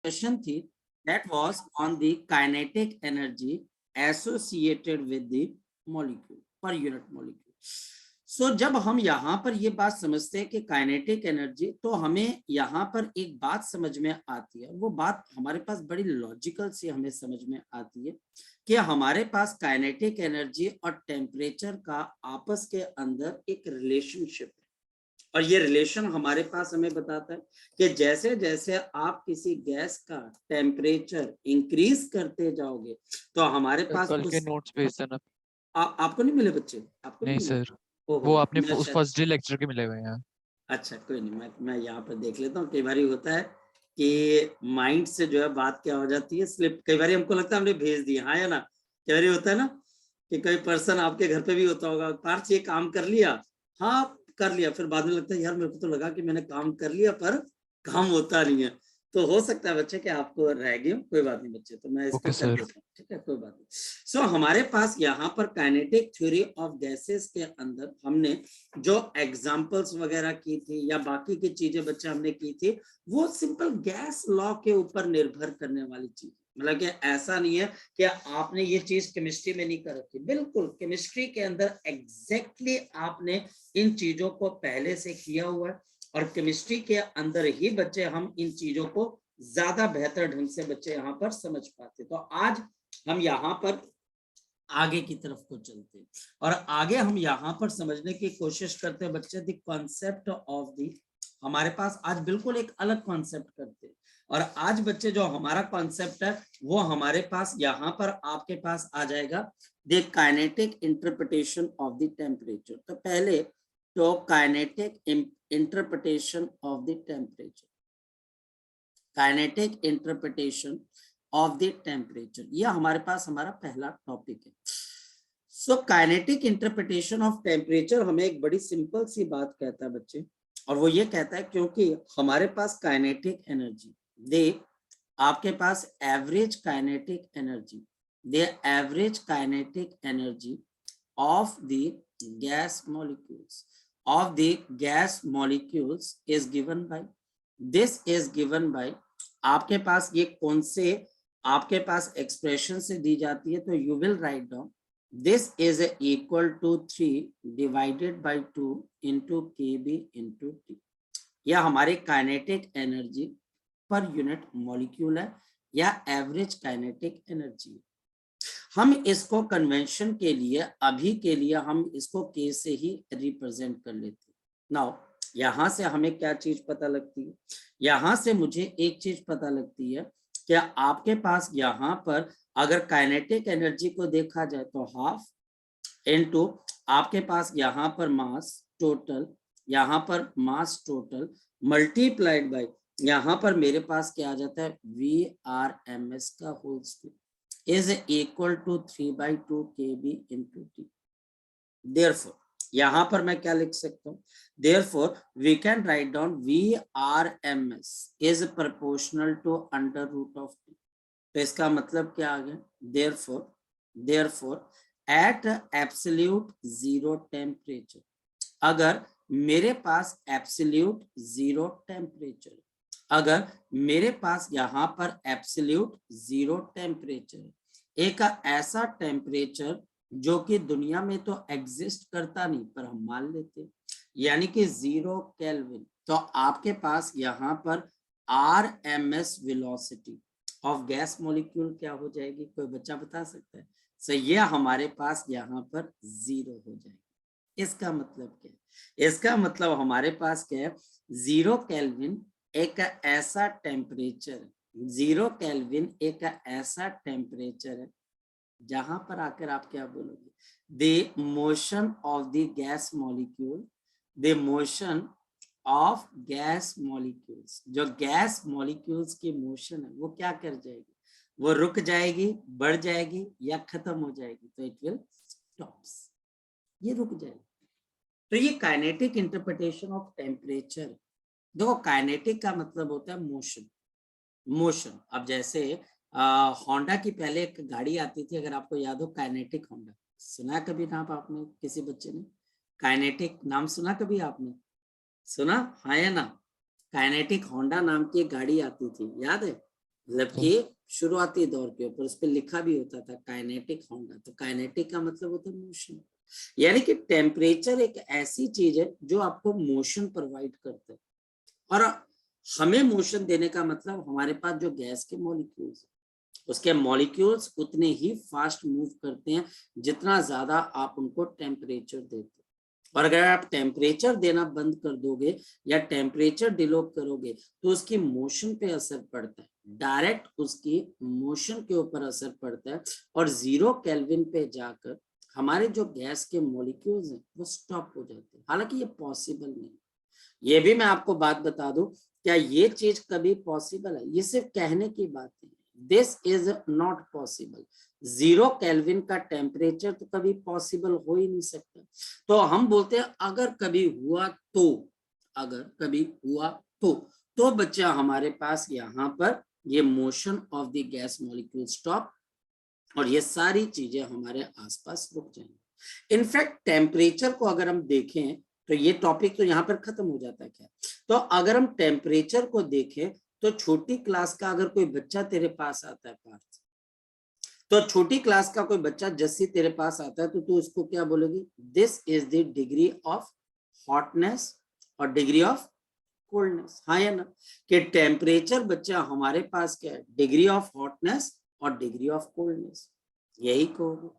Discussion थी that was on the kinetic energy associated with the molecule per unit molecule. So जब हम यहाँ पर ये बात समझते हैं कि काइनेटिक एनर्जी, तो हमें यहाँ पर एक बात समझ में आती है, वो बात हमारे पास बड़ी लॉजिकल सी हमें समझ में आती है कि हमारे पास काइनेटिक एनर्जी और टेम्परेचर का आपस के अंदर एक रिलेशनशिप है। और ये रिलेशन हमारे पास हमें बताता है कि जैसे जैसे आप किसी गैस का टेम्परेचर इंक्रीज करते जाओगे तो हमारे पास कल के नोट्स भेज देना। आपको नहीं मिले बच्चे? आपको नहीं मिले? सर, वो आपने फर्स्ट डे लेक्चर के मिले हुए हैं। अच्छा कोई नहीं, मैं यहाँ पर देख लेता हूँ। कई बार होता है कि माइंड से जो है बात क्या हो जाती है, स्लिप। कई बार हमको लगता है हमने भेज दिया, हाँ या ना? कई बार होता है ना कि कोई पर्सन आपके घर पे भी होता होगा, पार्थ ये काम कर लिया, हाँ कर लिया, फिर बाद में लगता है यार मेरे को तो लगा कि मैंने काम कर लिया पर काम होता नहीं है। तो हो सकता है बच्चे कि आपको रह गए, कोई बात नहीं बच्चे, तो मैं इसको कर देता हूँ, ठीक है, कोई बात नहीं। सो हमारे पास यहाँ पर काइनेटिक थ्योरी ऑफ गैसेस के अंदर हमने जो एग्जांपल्स वगैरह की थी या बाकी की चीजें बच्चे हमने की थी, वो सिंपल गैस लॉ के ऊपर निर्भर करने वाली चीज। मतलब कि ऐसा नहीं है कि आपने ये चीज केमिस्ट्री में नहीं कर रखी, बिल्कुल केमिस्ट्री के अंदर एग्जैक्टली आपने इन चीजों को पहले से किया हुआ है, और केमिस्ट्री के अंदर ही बच्चे हम इन चीजों को ज्यादा बेहतर ढंग से बच्चे यहाँ पर समझ पाते। तो आज हम यहाँ पर आगे की तरफ को चलते हैं और आगे हम यहाँ पर समझने की कोशिश करते हैं बच्चे द कॉन्सेप्ट ऑफ द, हमारे पास आज बिल्कुल एक अलग कॉन्सेप्ट करते हैं। और आज बच्चे जो हमारा कॉन्सेप्ट है वो हमारे पास यहाँ पर आपके पास आ जाएगा the kinetic interpretation of the temperature. तो पहले तो kinetic interpretation of the temperature, kinetic interpretation of the temperature, ये हमारे पास हमारा पहला टॉपिक है। So kinetic interpretation of temperature हमें एक बड़ी सिंपल सी बात कहता है बच्चे, और वो ये कहता है क्योंकि हमारे पास काइनेटिक एनर्जी, दे आपके पास average kinetic energy, the average kinetic energy of the gas molecules, of the gas molecules is given by, this is given by, आपके पास ये कौन से आपके पास एक्सप्रेशन से दी जाती है, तो you will write down this is equal to 3 divided by 2 into K B into T. यह हमारे kinetic energy per unit molecule है या एवरेज काइनेटिक एनर्जी। हम इसको कन्वेंशन के लिए अभी के लिए हम इसको के से ही रिप्रेजेंट कर लेते हैं। नाउ यहाँ से हमें क्या चीज पता लगती है, यहाँ से मुझे एक चीज पता लगती है कि आपके पास यहाँ पर अगर काइनेटिक एनर्जी को देखा जाए तो हाफ इनटू आपके पास यहाँ पर मास टोटल, यहाँ पर मास टोटल मल्टीप्लाइड बाय यहाँ पर मेरे पास क्या आ जाता है VRMS का whole square is equal to 3/2 KB into T. Therefore यहाँ पर मैं क्या लिख सकता हूँ, therefore we can write down VRMS is proportional to under root of T. तो इसका मतलब क्या आ गया, therefore at absolute zero temperature, अगर मेरे पास एब्सोल्यूट जीरो टेम्परेचर, अगर मेरे पास यहाँ पर एब्सोल्यूट जीरो टेम्परेचर, एक ऐसा टेम्परेचर जो कि दुनिया में तो एग्जिस्ट करता नहीं पर हम मान लेते हैं, यानी कि 0 केल्विन, तो आपके पास यहाँ पर RMS velocity of gas molecule क्या हो जाएगी, कोई बच्चा बता सकता है? सो ये हमारे पास यहाँ पर 0 हो जाएगी। इसका मतलब क्या है, इसका मतलब हमारे पास क्या है, 0 केल्विन एक ऐसा टेम्परेचर, 0 केल्विन एक ऐसा टेम्परेचर है जहां पर आकर आप क्या बोलोगे, the motion of the gas molecule, the motion of gas molecules, जो गैस मॉलिक्यूल्स की मोशन है वो क्या कर जाएगी, वो रुक जाएगी, बढ़ जाएगी या खत्म हो जाएगी, तो इट विल स्टॉप्स, ये रुक जाएगी। तो ये काइनेटिक इंटरप्रिटेशन ऑफ टेम्परेचर। देखो काइनेटिक का मतलब होता है मोशन, मोशन। अब जैसे होंडा की पहले एक गाड़ी आती थी, अगर आपको याद हो, काइनेटिक होंडा, सुना कभी नाम आपने, किसी बच्चे ने काइनेटिक नाम सुना कभी आपने, सुना हाँ या ना? काइनेटिक होंडा नाम की एक गाड़ी आती थी, याद है? मतलब कि शुरुआती दौर के ऊपर उस पर लिखा भी होता था काइनेटिक होंडा। तो काइनेटिक का मतलब होता है मोशन, यानी कि टेम्परेचर एक ऐसी चीज है जो आपको मोशन प्रोवाइड करता है। और हमें मोशन देने का मतलब हमारे पास जो गैस के मॉलिक्यूल्स, उसके मॉलिक्यूल्स उतने ही फास्ट मूव करते हैं जितना ज्यादा आप उनको टेम्परेचर देते हैं। और अगर आप टेम्परेचर देना बंद कर दोगे या टेम्परेचर डिलो करोगे तो उसकी मोशन पे असर पड़ता है, डायरेक्ट उसकी मोशन के ऊपर असर पड़ता है। और 0 केल्विन पे जाकर हमारे जो गैस के मॉलिक्यूल्स हैं वो स्टॉप हो जाते हैं। हालांकि ये पॉसिबल नहीं, ये भी मैं आपको बात बता दूं, क्या ये चीज कभी पॉसिबल है? ये सिर्फ कहने की बात है, this is not possible. 0 kelvin का टेम्परेचर तो कभी पॉसिबल हो ही नहीं सकता। तो हम बोलते हैं अगर कभी हुआ तो, अगर कभी हुआ तो बच्चा हमारे पास यहाँ पर ये motion of the gas molecule stop और ये सारी चीजें हमारे आसपास रुक जाएंगी। इनफैक्ट टेम्परेचर को अगर हम देखें तो ये टॉपिक तो यहाँ पर खत्म हो जाता है। क्या तो अगर हम टेम्परेचर को देखें तो छोटी क्लास का अगर कोई बच्चा तेरे पास आता है पार्थ, तो छोटी क्लास का कोई बच्चा जैसे तेरे पास आता है तो तू उसको क्या बोलेगी? This is the degree of hotness और डिग्री ऑफ कोल्डनेस। हाँ या ना? कि टेम्परेचर बच्चा हमारे पास क्या है? डिग्री ऑफ हॉटनेस और डिग्री ऑफ कोल्डनेस, यही कहोगे।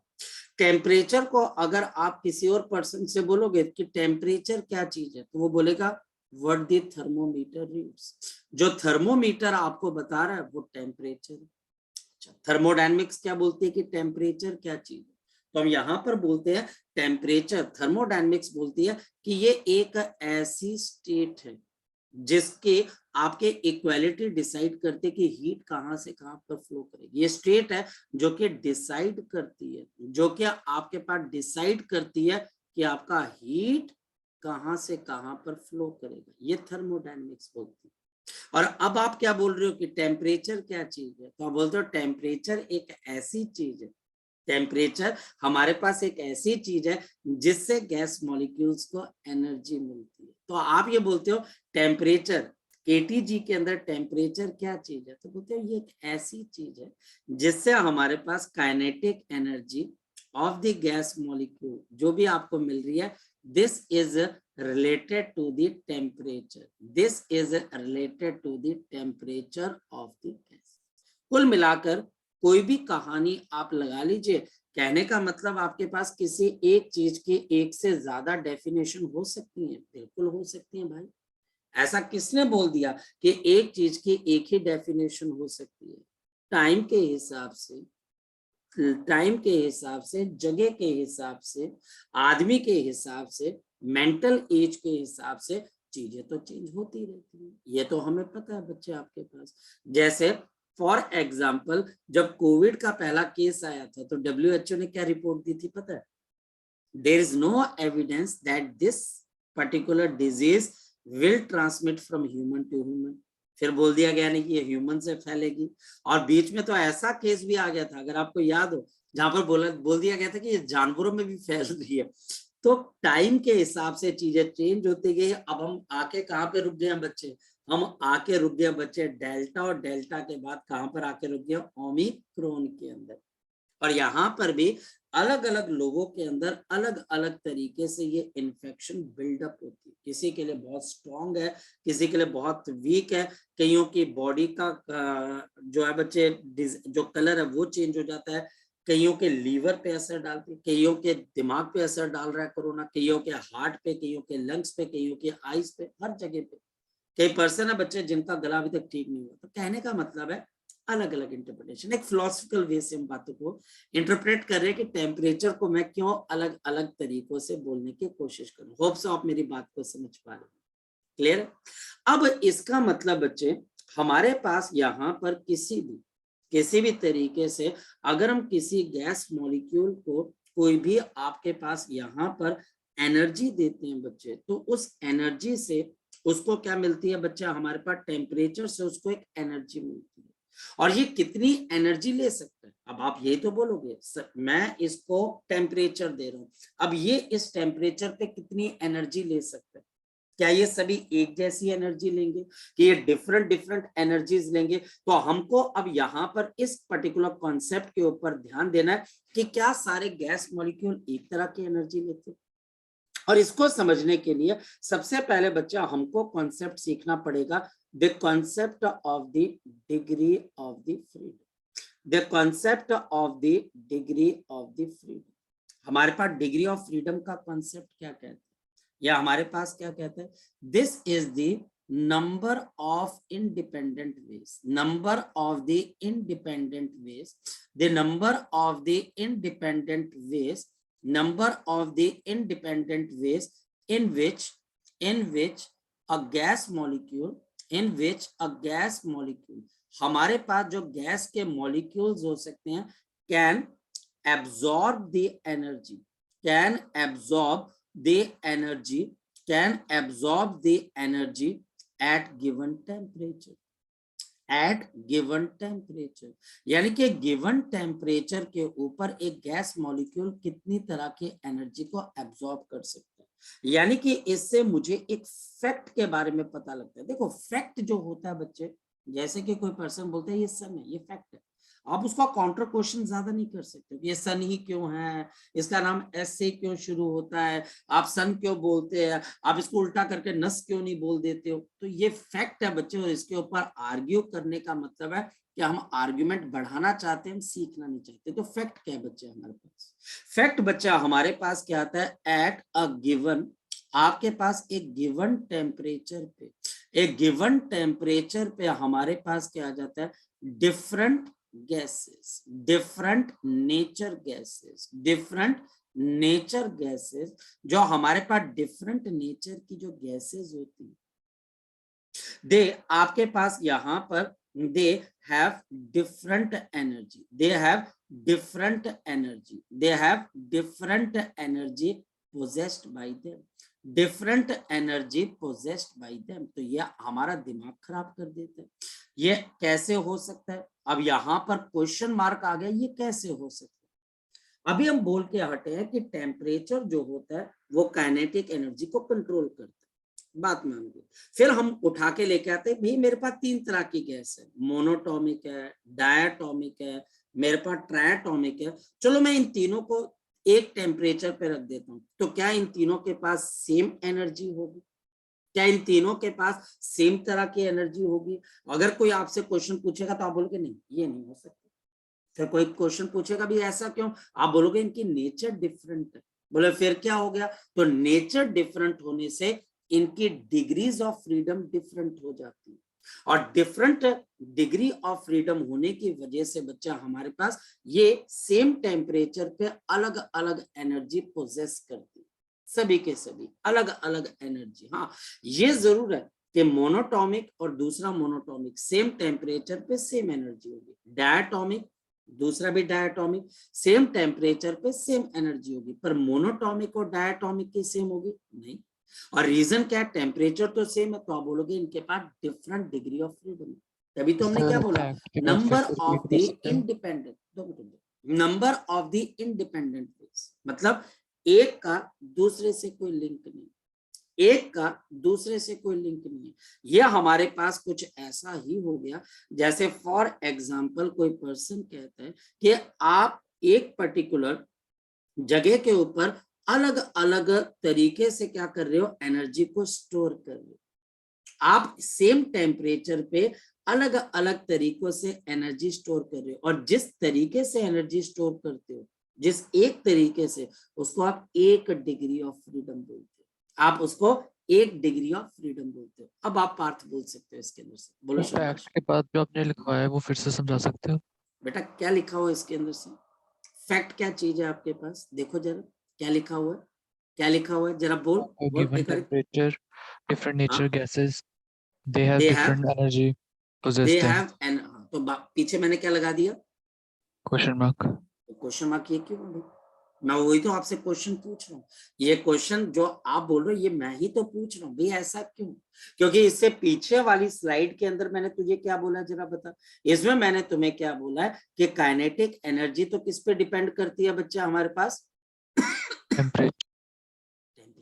टेम्परेचर को अगर आप किसी और पर्सन से बोलोगे कि टेम्परेचर क्या चीज है तो वो बोलेगा व्हाट द थर्मोमीटर रीड्स। जो थर्मोमीटर आपको बता रहा है वो टेम्परेचर है। थर्मोडायनेमिक्स क्या बोलती है कि टेम्परेचर क्या चीज है? तो हम यहाँ पर बोलते हैं टेम्परेचर, थर्मोडायनेमिक्स बोलती है कि ये एक ऐसी स्टेट है जिसके आपके इक्वालिटी डिसाइड करते कि हीट कहां से कहां पर फ्लो करेगी। ये स्टेट है जो कि डिसाइड करती है, जो कि आपके पास डिसाइड करती है कि आपका हीट कहां से कहां पर फ्लो करेगा। ये थर्मोडायनेमिक्स बोलती है। और अब आप क्या बोल रहे हो कि टेम्परेचर क्या चीज है? तो आप बोलते हो टेम्परेचर एक ऐसी चीज है, टेम्परेचर हमारे पास एक ऐसी चीज है जिससे गैस मॉलिक्यूल्स को एनर्जी मिलती है। तो आप ये बोलते हो टेम्परेचर, केटीजी के अंदर टेम्परेचर क्या चीज है? तो बोलते हो ये एक ऐसी चीज है जिससे हमारे पास kinetic energy of the gas molecule जो भी आपको मिल रही है, this is related to the temperature, this is related to the temperature of the gas। कुल मिलाकर कोई भी कहानी आप लगा लीजिए, कहने का मतलब आपके पास किसी एक चीज की एक से ज्यादा डेफिनेशन हो सकती है, बिल्कुल हो सकती है भाई। ऐसा किसने बोल दिया कि एक चीज की एक ही डेफिनेशन हो सकती है? टाइम के हिसाब से, टाइम के हिसाब से, जगह के हिसाब से, आदमी के हिसाब से, मेंटल एज के हिसाब से चीजें तो चेंज होती रहती है। ये तो हमें पता है बच्चे आपके पास। जैसे फॉर एग्जाम्पल जब कोविड का पहला केस आया था तो WHO ने क्या रिपोर्ट दी थी पता है? There is no evidence that this particular disease will transmit from human to human. फिर बोल दिया गया नहीं कि ये ह्यूमन से फैलेगी। और बीच में तो ऐसा केस भी आ गया था, अगर आपको याद हो, जहां पर बोल दिया गया था कि ये जानवरों में भी फैल रही है। तो टाइम के हिसाब से चीजें चेंज होती गई। अब हम आके कहाँ पे रुक गए हैं बच्चे? हम आके रुक गए बच्चे डेल्टा, और डेल्टा के बाद कहां पर आके रुक गए? ओमिक्रॉन के अंदर। और यहाँ पर भी अलग अलग लोगों के अंदर अलग अलग तरीके से ये इन्फेक्शन बिल्डअप होती है। किसी के लिए बहुत स्ट्रांग है, किसी के लिए बहुत वीक है। कईयों की बॉडी का जो है बच्चे जो कलर है वो चेंज हो जाता है। कईयों के लीवर पे असर डालती है, कईयों के दिमाग पे असर डाल रहा है कोरोना, कईयों के हार्ट पे, कईयों के लंग्स पे, कईयों के आईज पे, हर जगह पे। कई पर्सन है बच्चे जिनका गला अभी तक ठीक नहीं हुआ। तो कहने का मतलब है अलग अलग इंटरप्रिटेशन, एक फिलोसफिकल वे से हम बातों को इंटरप्रेट कर रहे हैं कि टेम्परेचर को मैं क्यों अलग अलग तरीकों से बोलने की कोशिश करूं। होप सो आप मेरी बात को समझ पा रहे हैं। क्लियर? अब इसका मतलब बच्चे हमारे पास यहाँ पर किसी भी तरीके से अगर हम किसी गैस मॉलिक्यूल को कोई भी आपके पास यहाँ पर एनर्जी देते हैं बच्चे, तो उस एनर्जी से उसको क्या मिलती है बच्चा? हमारे पास टेम्परेचर से उसको एक एनर्जी मिलती है। और ये कितनी एनर्जी ले सकता है? अब आप ये तो बोलोगे सर मैं इसको टेम्परेचर दे रहा हूं, अब ये इस टेम्परेचर पे कितनी एनर्जी ले सकता है? क्या ये सभी एक जैसी एनर्जी लेंगे कि ये डिफरेंट डिफरेंट एनर्जीज लेंगे? तो हमको अब यहाँ पर इस पर्टिकुलर कॉन्सेप्ट के ऊपर ध्यान देना है कि क्या सारे गैस मॉलिक्यूल एक तरह की एनर्जी लेते हैं? और इसको समझने के लिए सबसे पहले बच्चा हमको कॉन्सेप्ट सीखना पड़ेगा, the concept of the degree of the freedom. The concept of the degree of the freedom. हमारे पास डिग्री ऑफ फ्रीडम का कॉन्सेप्ट क्या कहता है, या हमारे पास क्या कहता है? This is the number of independent ways, number of the independent ways, the number of the independent ways, number of the independent ways in which a gas molecule, in which a gas molecule, हमारे पास जो gas के molecules हो सकते हैं, can absorb the energy, can absorb the energy, can absorb the energy at given temperature, at given temperature. यानी कि given temperature के ऊपर एक गैस मॉलिक्यूल कितनी तरह की एनर्जी को एब्जॉर्ब कर सकता है। यानी कि इससे मुझे एक फैक्ट के बारे में पता लगता है। देखो फैक्ट जो होता है बच्चे, जैसे कि कोई पर्सन बोलता है ये सन है, ये फैक्ट है, आप उसका काउंटर क्वेश्चन ज्यादा नहीं कर सकते, ये सन ही क्यों है, इसका नाम एस से क्यों शुरू होता है, आप सन क्यों बोलते हैं, आप इसको उल्टा करके नस क्यों नहीं बोल देते हो। तो ये फैक्ट है बच्चे, और इसके ऊपर आर्ग्यू करने का मतलब है कि हम आर्ग्यूमेंट बढ़ाना चाहते हैं, हम सीखना नहीं चाहते। तो फैक्ट क्या है बच्चे हमारे पास? फैक्ट बच्चा हमारे पास क्या आता है? एट अ गिवन, आपके पास एक गिवन टेम्परेचर पे, एक गिवन टेम्परेचर पे हमारे पास क्या आ जाता है? Different gases, different nature gases, different nature gases, जो हमारे पास डिफरेंट नेचर की जो गैसेस होती है, दे आपके पास यहाँ पर दे have different energy, they have different energy, they have different energy possessed by them, different energy possessed by them. तो यह हमारा दिमाग खराब कर देता है। ये कैसे हो सकता है? अब यहाँ पर क्वेश्चन मार्क आ गया, ये कैसे हो सकता है? अभी हम बोल के हटे हैं कि टेम्परेचर जो होता है वो काइनेटिक एनर्जी को कंट्रोल करता है, बात मान लो। फिर हम उठा के लेके आते हैं, भाई मेरे पास तीन तरह की गैस है, मोनोटॉमिक है, डायटॉमिक है, मेरे पास ट्रायटॉमिक है। चलो मैं इन तीनों को एक टेम्परेचर पे रख देता हूँ, तो क्या इन तीनों के पास सेम एनर्जी होगी? क्या इन तीनों के पास सेम तरह की एनर्जी होगी? अगर कोई आपसे क्वेश्चन पूछेगा तो आप बोलोगे नहीं, ये नहीं हो सकता। फिर कोई क्वेश्चन पूछेगा भी ऐसा क्यों, आप बोलोगे इनकी नेचर डिफरेंट है। बोले फिर क्या हो गया? तो नेचर डिफरेंट होने से इनकी डिग्रीज ऑफ फ्रीडम डिफरेंट हो जाती है, और डिफरेंट डिग्री ऑफ फ्रीडम होने की वजह से बच्चा हमारे पास ये सेम टेम्परेचर पे अलग अलग एनर्जी पोजेस करती है, सभी के सभी अलग अलग एनर्जी। हाँ ये जरूर है कि मोनोटॉमिक और दूसरा मोनोटॉमिक सेम टेम्परेचर पे सेम एनर्जी होगी, डायटॉमिक दूसरा भी डायटॉमिक सेम टेम्परेचर पे सेम एनर्जी होगी, पर मोनोटॉमिक और डायटॉमिक की सेम होगी नहीं। और रीजन क्या है? टेम्परेचर तो सेम है, तो आप बोलोगे इनके पास डिफरेंट डिग्री ऑफ फ्रीडम। तभी तो हमने क्या बोला, number of the independent, number of the independent मतलब एक का दूसरे से कोई लिंक नहीं, एक का दूसरे से कोई लिंक नहीं है। यह हमारे पास कुछ ऐसा ही हो गया जैसे फॉर एग्जाम्पल कोई पर्सन कहता है कि आप एक पर्टिकुलर जगह के ऊपर अलग अलग तरीके से क्या कर रहे हो? एनर्जी को स्टोर कर रहे हो। आप सेम टेम्परेचर पे अलग अलग तरीकों से एनर्जी स्टोर कर रहे हो, और जिस तरीके से एनर्जी स्टोर करते हो, जिस एक तरीके से, उसको आप एक डिग्री ऑफ फ्रीडम बोलते हो, आप उसको एक डिग्री ऑफ फ्रीडम बोलते हो। अब आप पार्थ बोल सकते हो इसके अंदर से, बोलो। फैक्ट के बाद जो आपने लिखा है वो फिर से समझा सकते हो? बेटा क्या लिखा हुआ है इसके अंदर से? फैक्ट क्या चीज है आपके पास? देखो जरा क्या लिखा हुआ है, क्या लिखा हुआ है जरा बोल बोल। Given temperature different nature gases, they have they have different energy possess they them. Have an, तो पीछे मैंने क्या लगा दिया? Question mark. क्वेश्चन मार्क ये क्यों भाई? मैं वही तो आपसे क्वेश्चन पूछ रहा हूँ। ये क्वेश्चन जो आप बोल रहे हो ये मैं ही तो पूछ रहा हूँ भाई, ऐसा क्यों? क्योंकि इससे पीछे वाली स्लाइड के अंदर मैंने तुझे क्या बोला जरा बता। इसमें मैंने तुम्हें क्या बोला है कि काइनेटिक एनर्जी तो किस पे डिपेंड करती है बच्चा हमारे पास? टेम्परेचर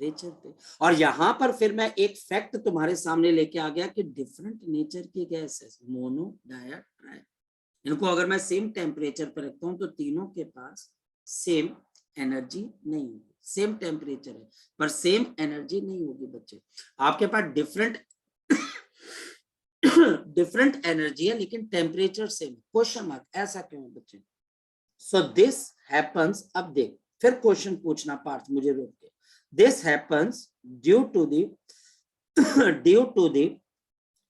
टेम्परेचर पे। और यहाँ पर फिर मैं एक फैक्ट तुम्हारे सामने लेके आ गया कि डिफरेंट नेचर की गैसेस, मोनो, डाया, ट्राई, इनको अगर मैं सेम टेम्परेचर पर रखता हूँ तो तीनों के पास सेम एनर्जी नहीं होगी। सेम टेम्परेचर है पर सेम एनर्जी नहीं होगी बच्चे। आपके पास डिफरेंट डिफरेंट एनर्जी है लेकिन टेम्परेचर सेम। क्वेश्चन मार्क, ऐसा क्यों है बच्चे? सो दिस हैपेंस, अब देख फिर क्वेश्चन पूछना पार्थ मुझे रोक के। This happens due to the due to the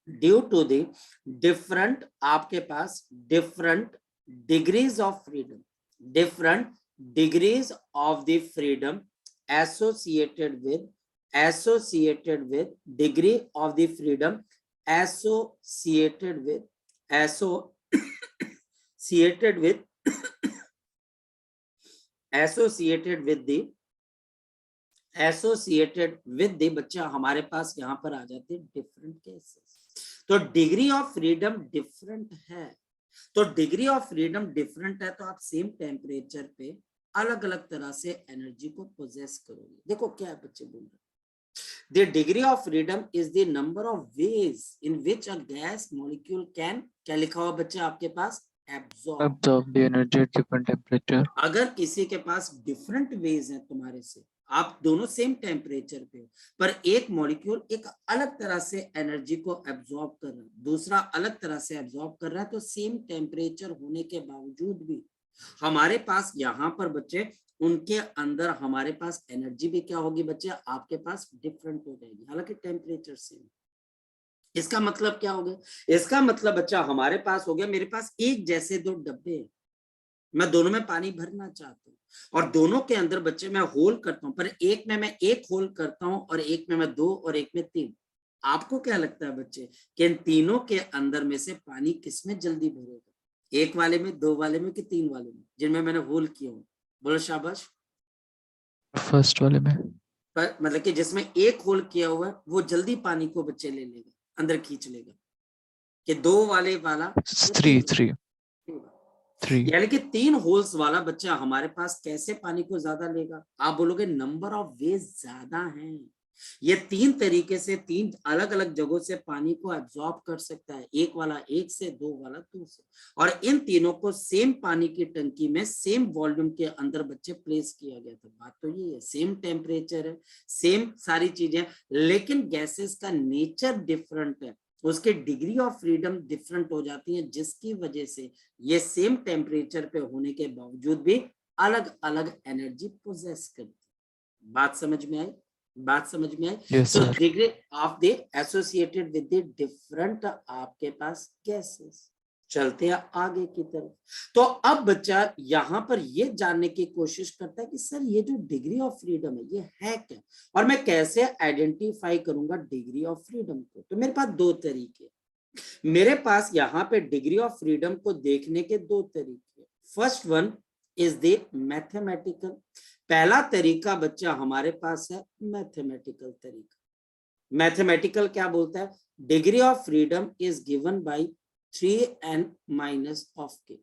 due to the different, आपके पास different degrees of freedom, different degrees of the freedom associated with degree of the freedom associated with associated with associated with the बच्चा हमारे पास यहाँ पर आ जाते हैं different cases. तो degree of freedom different है, तो डिग्री ऑफ फ्रीडम डिफरेंट है तो आप सेम टेम्परेचर पे अलग अलग तरह से एनर्जी को पोजेस करोगे। देखो क्या है बच्चे बोल रहे, the degree of freedom is the number of ways in which a gas molecule can, क्या लिखा हुआ बच्चे आपके पास, absorb the energy at different temperature. अगर किसी के पास डिफरेंट वेज है तुम्हारे से, आप दोनों सेम टेम्परेचर पे पर एक मॉलिक्यूल एक अलग तरह से एनर्जी को एब्जॉर्ब कर रहा है, दूसरा अलग तरह से एब्जॉर्ब कर रहा है, तो सेम टेम्परेचर होने के बावजूद भी हमारे पास यहाँ पर बच्चे उनके अंदर हमारे पास एनर्जी भी क्या होगी बच्चे, आपके पास डिफरेंट हो जाएगी, हालांकि टेम्परेचर सेम। इसका मतलब क्या हो गया? इसका मतलब बच्चा हमारे पास हो गया, मेरे पास एक जैसे दो डब्बे हैं, मैं दोनों में पानी भरना चाहता हूँ और दोनों के अंदर बच्चे मैं होल करता हूँ, पर एक में मैं एक होल करता हूँ और एक में मैं दो और एक में तीन। आपको क्या लगता है बच्चे कि इन तीनों के अंदर में से पानी किसमें जल्दी भरेगा? एक वाले में, दो वाले में कि तीन वाले में जिनमें मैंने होल किया हूँ? बोलो शाबाश। फर्स्ट वाले में, पर मतलब कि जिसमें एक होल किया हुआ है वो जल्दी पानी को बच्चे ले लेगा, अंदर खींच लेगा, कि दो वाले वाला थ्री यानी कि तीन होल्स वाला बच्चा हमारे पास कैसे पानी को ज्यादा लेगा? आप बोलोगे नंबर ऑफ वेज ज्यादा हैं, ये तीन तरीके से तीन अलग अलग जगहों से पानी को एब्जॉर्ब कर सकता है, एक वाला एक से, दो वाला दो से, और इन तीनों को सेम पानी की टंकी में सेम वॉल्यूम के अंदर बच्चे प्लेस किया गया था। बात तो ये है, सेम टेम्परेचर है, सेम सारी चीजें, लेकिन गैसेस का नेचर डिफरेंट है, उसके डिग्री ऑफ फ्रीडम डिफरेंट हो जाती है, जिसकी वजह से ये सेम टेम्परेचर पे होने के बावजूद भी अलग अलग एनर्जी पोजेस करती है। बात समझ में आई? बात समझ में आई? Yes, so sir. Degree of the associated with the different आपके पास गैसेस। चलते हैं आगे की तरफ। तो अब बच्चा यहाँ पर ये जानने की कोशिश करता है कि सर ये जो डिग्री ऑफ फ्रीडम है ये है क्या, और मैं कैसे आइडेंटिफाई करूंगा डिग्री ऑफ फ्रीडम को? तो मेरे पास दो तरीके, मेरे पास यहाँ पे डिग्री ऑफ फ्रीडम को देखने के दो तरीके। First one is the mathematical, पहला तरीका बच्चा हमारे पास है मैथमेटिकल तरीका। मैथमेटिकल क्या बोलता है? Degree of freedom is given bye 3n minus of के,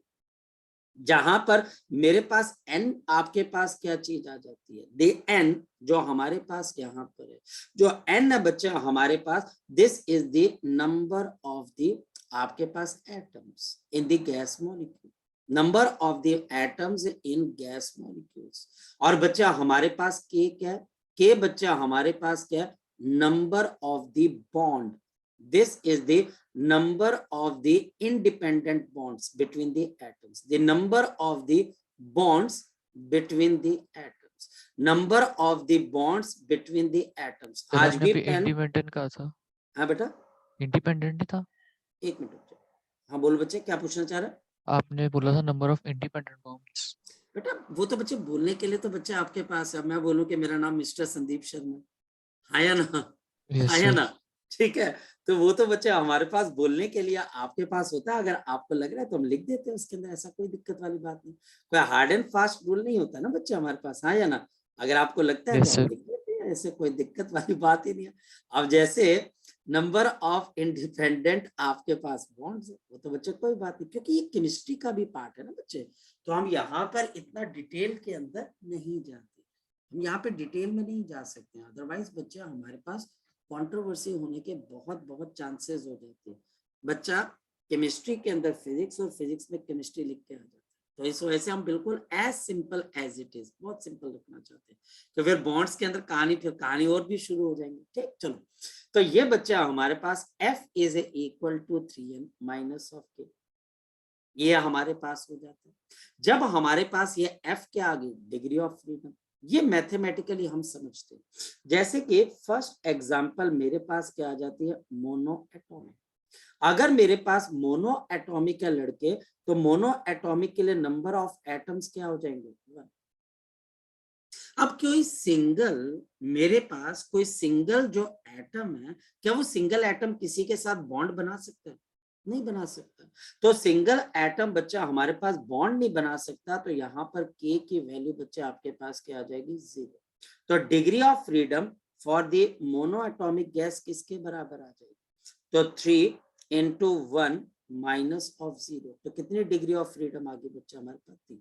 जहां पर मेरे पास n, आपके पास क्या चीज आ जाती है, दे n जो हमारे पास यहाँ पर है, जो n है बच्चा हमारे पास, this is the number of the आपके पास atoms in the gas molecule, number of the atoms in gas molecules. और बच्चा हमारे पास k क्या है? k बच्चा हमारे पास क्या है? Number of the bond, this is the number of the independent bonds between the atoms, the number of the bonds between the atoms, number of the bonds between the atoms। Sir आज आपने भी अभी pen, independent कहा था, हाँ बेटा independent था, एक मिनट रुक जाओ। हाँ बोलो बच्चे, क्या पूछना चाह रहे? आपने बोला था नंबर ऑफ इंडिपेंडेंट बॉम्ब्स। बेटा वो तो बच्चे बोलने के लिए तो बच्चे आपके पास है, मैं बोलूं कि मेरा नाम मिस्टर संदीप शर्मा, हाँ या ना? Yes, हाँ या sir. ना? ठीक है, तो वो तो बच्चे हमारे पास बोलने के लिए आपके पास होता है, अगर आपको लग रहा है तो हम लिख देते हैं उसके अंदर, ऐसा कोई दिक्कत वाली बात नहीं, कोई हार्ड एंड फास्ट रूल नहीं होता ना बच्चे हमारे पास, हाँ या ना? अगर आपको लगता है Yes, तो हम sir. लिख देते हैं, ऐसे कोई दिक्कत वाली बात ही नहीं है। अब जैसे नंबर ऑफ इंडिपेंडेंट आपके पास बॉन्ड्स है, वो तो बच्चे कोई बात नहीं, क्योंकि ये केमिस्ट्री का भी पार्ट है ना बच्चे, तो हम यहाँ पर इतना डिटेल के अंदर नहीं जाते। हम यहाँ पे डिटेल में नहीं जा सकते हैं, अदरवाइज बच्चे हमारे पास कंट्रोवर्सी होने के बहुत बहुत चांसेस हो जाते हैं। बच्चा केमिस्ट्री के अंदर फिजिक्स और फिजिक्स में केमिस्ट्री लिख के आ जाता है, तो इस वजह से हम बिल्कुल as simple as it is, बहुत सिंपल रखना चाहते हैं। तो फिर बॉन्ड्स के अंदर कहानी, फिर कहानी और भी शुरू हो जाएंगी। ठीक, चलो, तो ये बच्चा हमारे पास F is equal to 3n minus of k, ये हमारे पास हो जाता है। जब हमारे पास ये F के आगे डिग्री ऑफ फ्रीडम, ये मैथमेटिकली हम समझते हैं। जैसे कि फर्स्ट एग्जांपल मेरे पास क्या आ जाती है, मोनो एटॉमिक। अगर मेरे पास मोनो एटॉमिक है लड़के, तो मोनो एटॉमिक के लिए नंबर ऑफ एटम्स क्या हो जाएंगे, 1। अब कोई सिंगल, मेरे पास कोई सिंगल जो एटम है, क्या वो सिंगल एटम किसी के साथ बॉन्ड बना सकता है? नहीं बना सकता। तो सिंगल एटम बच्चा हमारे पास बॉन्ड नहीं बना सकता, तो यहाँ पर k की वैल्यू बच्चे आपके पास क्या आ जाएगी, 0। तो degree of freedom for the mono atomic gas किसके बराबर आ जाएगी, तो 3 into 1 माइनस ऑफ 0। तो कितनी डिग्री ऑफ फ्रीडम आ गई बच्चा हमारे पास, 3।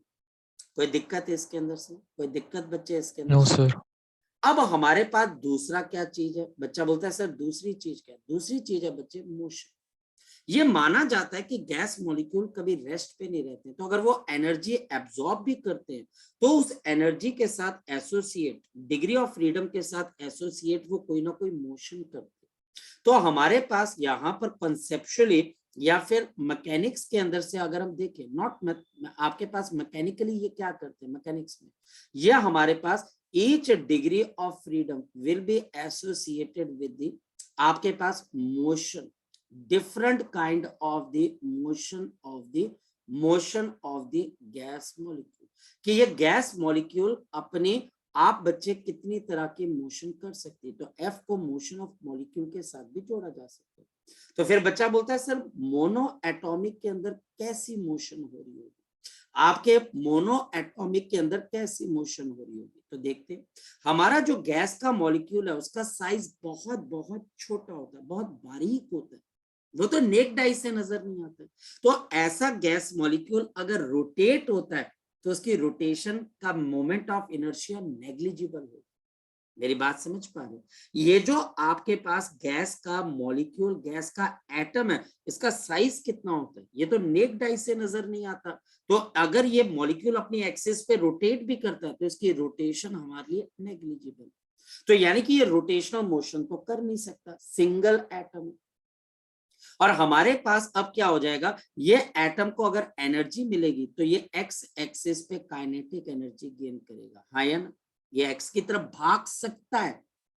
कोई दिक्कत है इसके अंदर से, कोई दिक्कत बच्चे इसके अंदर No, से? sir. अब हमारे पास दूसरा क्या चीज है, बच्चा बोलता है सर दूसरी चीज क्या है, दूसरी चीज है बच्चे मोशन। ये माना जाता है कि गैस मॉलिक्यूल कभी रेस्ट पे नहीं रहते, तो अगर वो एनर्जी एब्जॉर्ब भी करते हैं, तो उस एनर्जी के साथ एसोसिएट, डिग्री ऑफ फ्रीडम के साथ एसोसिएट वो कोई ना कोई मोशन करते हैं। तो हमारे पास यहाँ पर कंसेप्चुअली या फिर मैकेनिक्स के अंदर से अगर हम देखें, नॉट आपके पास मैकेनिकली ये क्या करते हैं मैकेनिक्स में, ये हमारे पास each degree of freedom will be associated with the आपके पास motion, different kind of the motion of the gas molecule, कि ये गैस मॉलिक्यूल अपने आप बच्चे कितनी तरह के मोशन कर सकती है। तो F को मोशन ऑफ मॉलिक्यूल के साथ भी जोड़ा जा सकता है। तो फिर बच्चा बोलता है सर मोनो एटॉमिक के अंदर कैसी मोशन हो रही होगी, आपके मोनो एटॉमिक के अंदर कैसी मोशन हो रही होगी। तो देखते हैं, हमारा जो गैस का मॉलिक्यूल है उसका साइज बहुत बहुत छोटा होता है, बहुत बारीक होता है, वो तो नेक्ड आई से नजर नहीं आता है। तो ऐसा गैस मॉलिक्यूल अगर रोटेट होता है, तो उसकी रोटेशन का मोमेंट ऑफ इनर्शिया नेग्लिजिबल होगा। मेरी बात समझ पा रहे हो? ये जो आपके पास गैस का मॉलिक्यूल, गैस का एटम है, इसका साइज कितना होता है, ये तो नेक्ड आई से नजर नहीं आता। तो अगर ये मॉलिक्यूल अपनी एक्सिस पे रोटेट भी करता है, तो इसकी रोटेशन हमारे लिए नेग्लिजिबल। तो यानी कि ये रोटेशनल मोशन तो कर नहीं सकता, सिंगल एटम। और हमारे पास अब क्या हो जाएगा, ये एटम को अगर एनर्जी मिलेगी, तो ये एक्स एक्सिस पे काइनेटिक एनर्जी गेन करेगा, हाँ या ना? ये एक्स की तरफ भाग सकता है,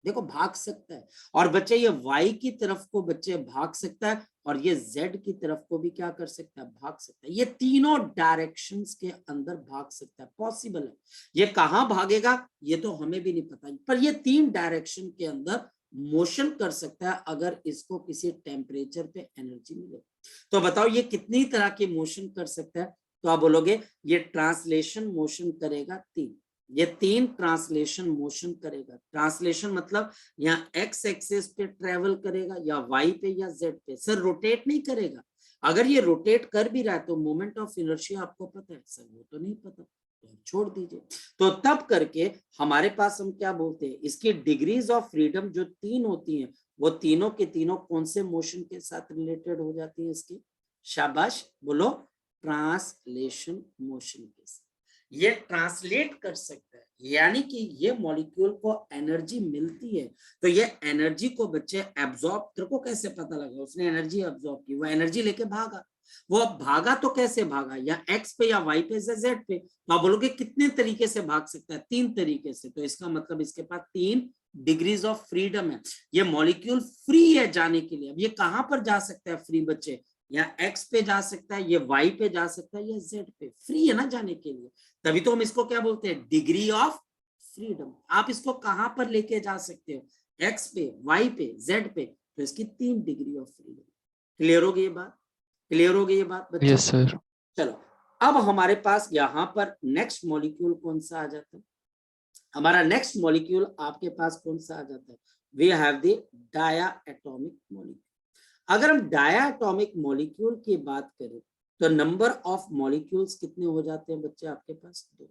देखो भाग सकता है। और बच्चे ये वाई की तरफ को बच्चे भाग सकता है, और ये जेड की तरफ को भी क्या कर सकता है, भाग सकता है। ये तीनों डायरेक्शंस के अंदर भाग सकता है, पॉसिबल है। ये कहाँ भागेगा ये तो हमें भी नहीं पता, पर ये 3 डायरेक्शन के अंदर मोशन कर सकता है अगर इसको किसी टेम्परेचर पे एनर्जी मिले। तो बताओ ये कितनी तरह की मोशन कर सकता है, तो आप बोलोगे ये ट्रांसलेशन मोशन करेगा 3, ये 3 ट्रांसलेशन मोशन करेगा। ट्रांसलेशन मतलब यहाँ एक्स एक्सिस पे ट्रेवल करेगा, या वाई पे या जेड पे। सर रोटेट नहीं करेगा, अगर ये रोटेट कर भी रहा है तो मोमेंट ऑफ इनर्शिया आपको पता है सर, वो तो नहीं पता, तो छोड़ दीजिए। तो तब करके हमारे पास हम क्या बोलते हैं, इसकी डिग्रीज ऑफ फ्रीडम जो 3 होती हैं, वो तीनों के तीनों कौन से मोशन के साथ रिलेटेड हो जाती है इसकी, शाबाश बोलो, ट्रांसलेशन मोशन के साथ। ये ट्रांसलेट कर सकता है, यानी कि ये मॉलिक्यूल को एनर्जी मिलती है, तो ये एनर्जी को बच्चे एब्जॉर्ब, तेरे को कैसे पता लगा उसने एनर्जी एब्जॉर्ब की, वो एनर्जी लेके भागा। वो भागा तो कैसे भागा, या एक्स पे या वाई पे या जेड पे। तो आप बोलोगे कितने तरीके से भाग सकता है, 3 तरीके से। तो इसका मतलब इसके पास 3 डिग्रीज ऑफ फ्रीडम है, ये मॉलिक्यूल फ्री है जाने के लिए। अब ये कहां पर जा सकता है फ्री बच्चे, या एक्स पे जा सकता है, ये वाई पे जा सकता है, या जेड पे, फ्री है ना जाने के लिए। तभी तो हम इसको क्या बोलते हैं, डिग्री ऑफ फ्रीडम। आप इसको कहां पर लेके जा सकते हो, एक्स पे, वाई पे, जेड पे, तो इसकी 3 डिग्री ऑफ फ्रीडम। क्लियर हो गई ये बात, क्लियर हो गई ये बात बच्चों? Yes, sir. चलो, अब हमारे पास यहां पर नेक्स्ट मॉलिक्यूल कौन सा आ जाता है, हमारा नेक्स्ट मॉलिक्यूल आपके पास कौन सा आ जाता है, we have the diatomic molecule. अगर हम डाया एटॉमिक मॉलिक्यूल की बात करें, तो नंबर ऑफ मॉलिक्यूल्स कितने हो जाते हैं बच्चे आपके पास, 2।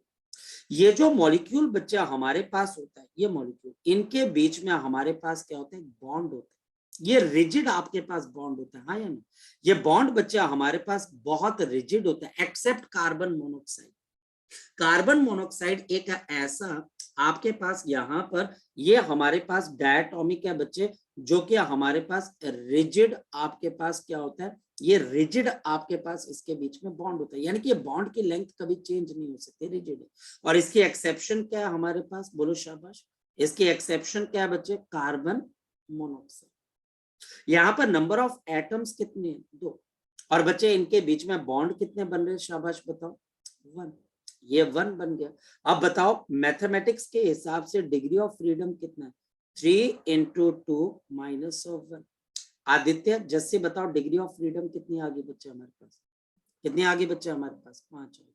ये जो मॉलिक्यूल बच्चा हमारे पास होता है, ये मॉलिक्यूल, इनके बीच में हमारे पास क्या होता है, बॉन्ड होता है। ये रिजिड आपके पास बॉन्ड होता है, हाँ या ना? ये बॉन्ड बच्चा हमारे पास बहुत रिजिड होता है, except carbon monoxide. Carbon monoxide एक ऐसा आपके पास यहाँ पर, ये हमारे पास डायटोमिक है बच्चे, जो कि हमारे पास रिजिड आपके पास क्या होता है, ये रिजिड आपके पास इसके बीच में बॉन्ड होता है, यानी कि ये बॉन्ड की लेंथ कभी चेंज नहीं हो सकती, रिजिड है। और इसकी एक्सेप्शन क्या है हमारे पास, बोलो शाबाश, इसकी एक्सेप्शन क्या है बच्चे, कार्बन मोनोऑक्साइड। यहाँ पर नंबर ऑफ एटम्स कितने हैं, 2। और बच्चे इनके बीच में बॉन्ड कितने बन रहे हैं, शाबाश बताओ, 1। ये 1 बन गया। अब बताओ मैथमेटिक्स के हिसाब से डिग्री ऑफ फ्रीडम कितना है, 3 into 2 - 1। आदित्य जैसे बताओ डिग्री ऑफ फ्रीडम कितनी आ गई बच्चे हमारे पास, कितनी आ गई बच्चे हमारे पास, 5 आ गई।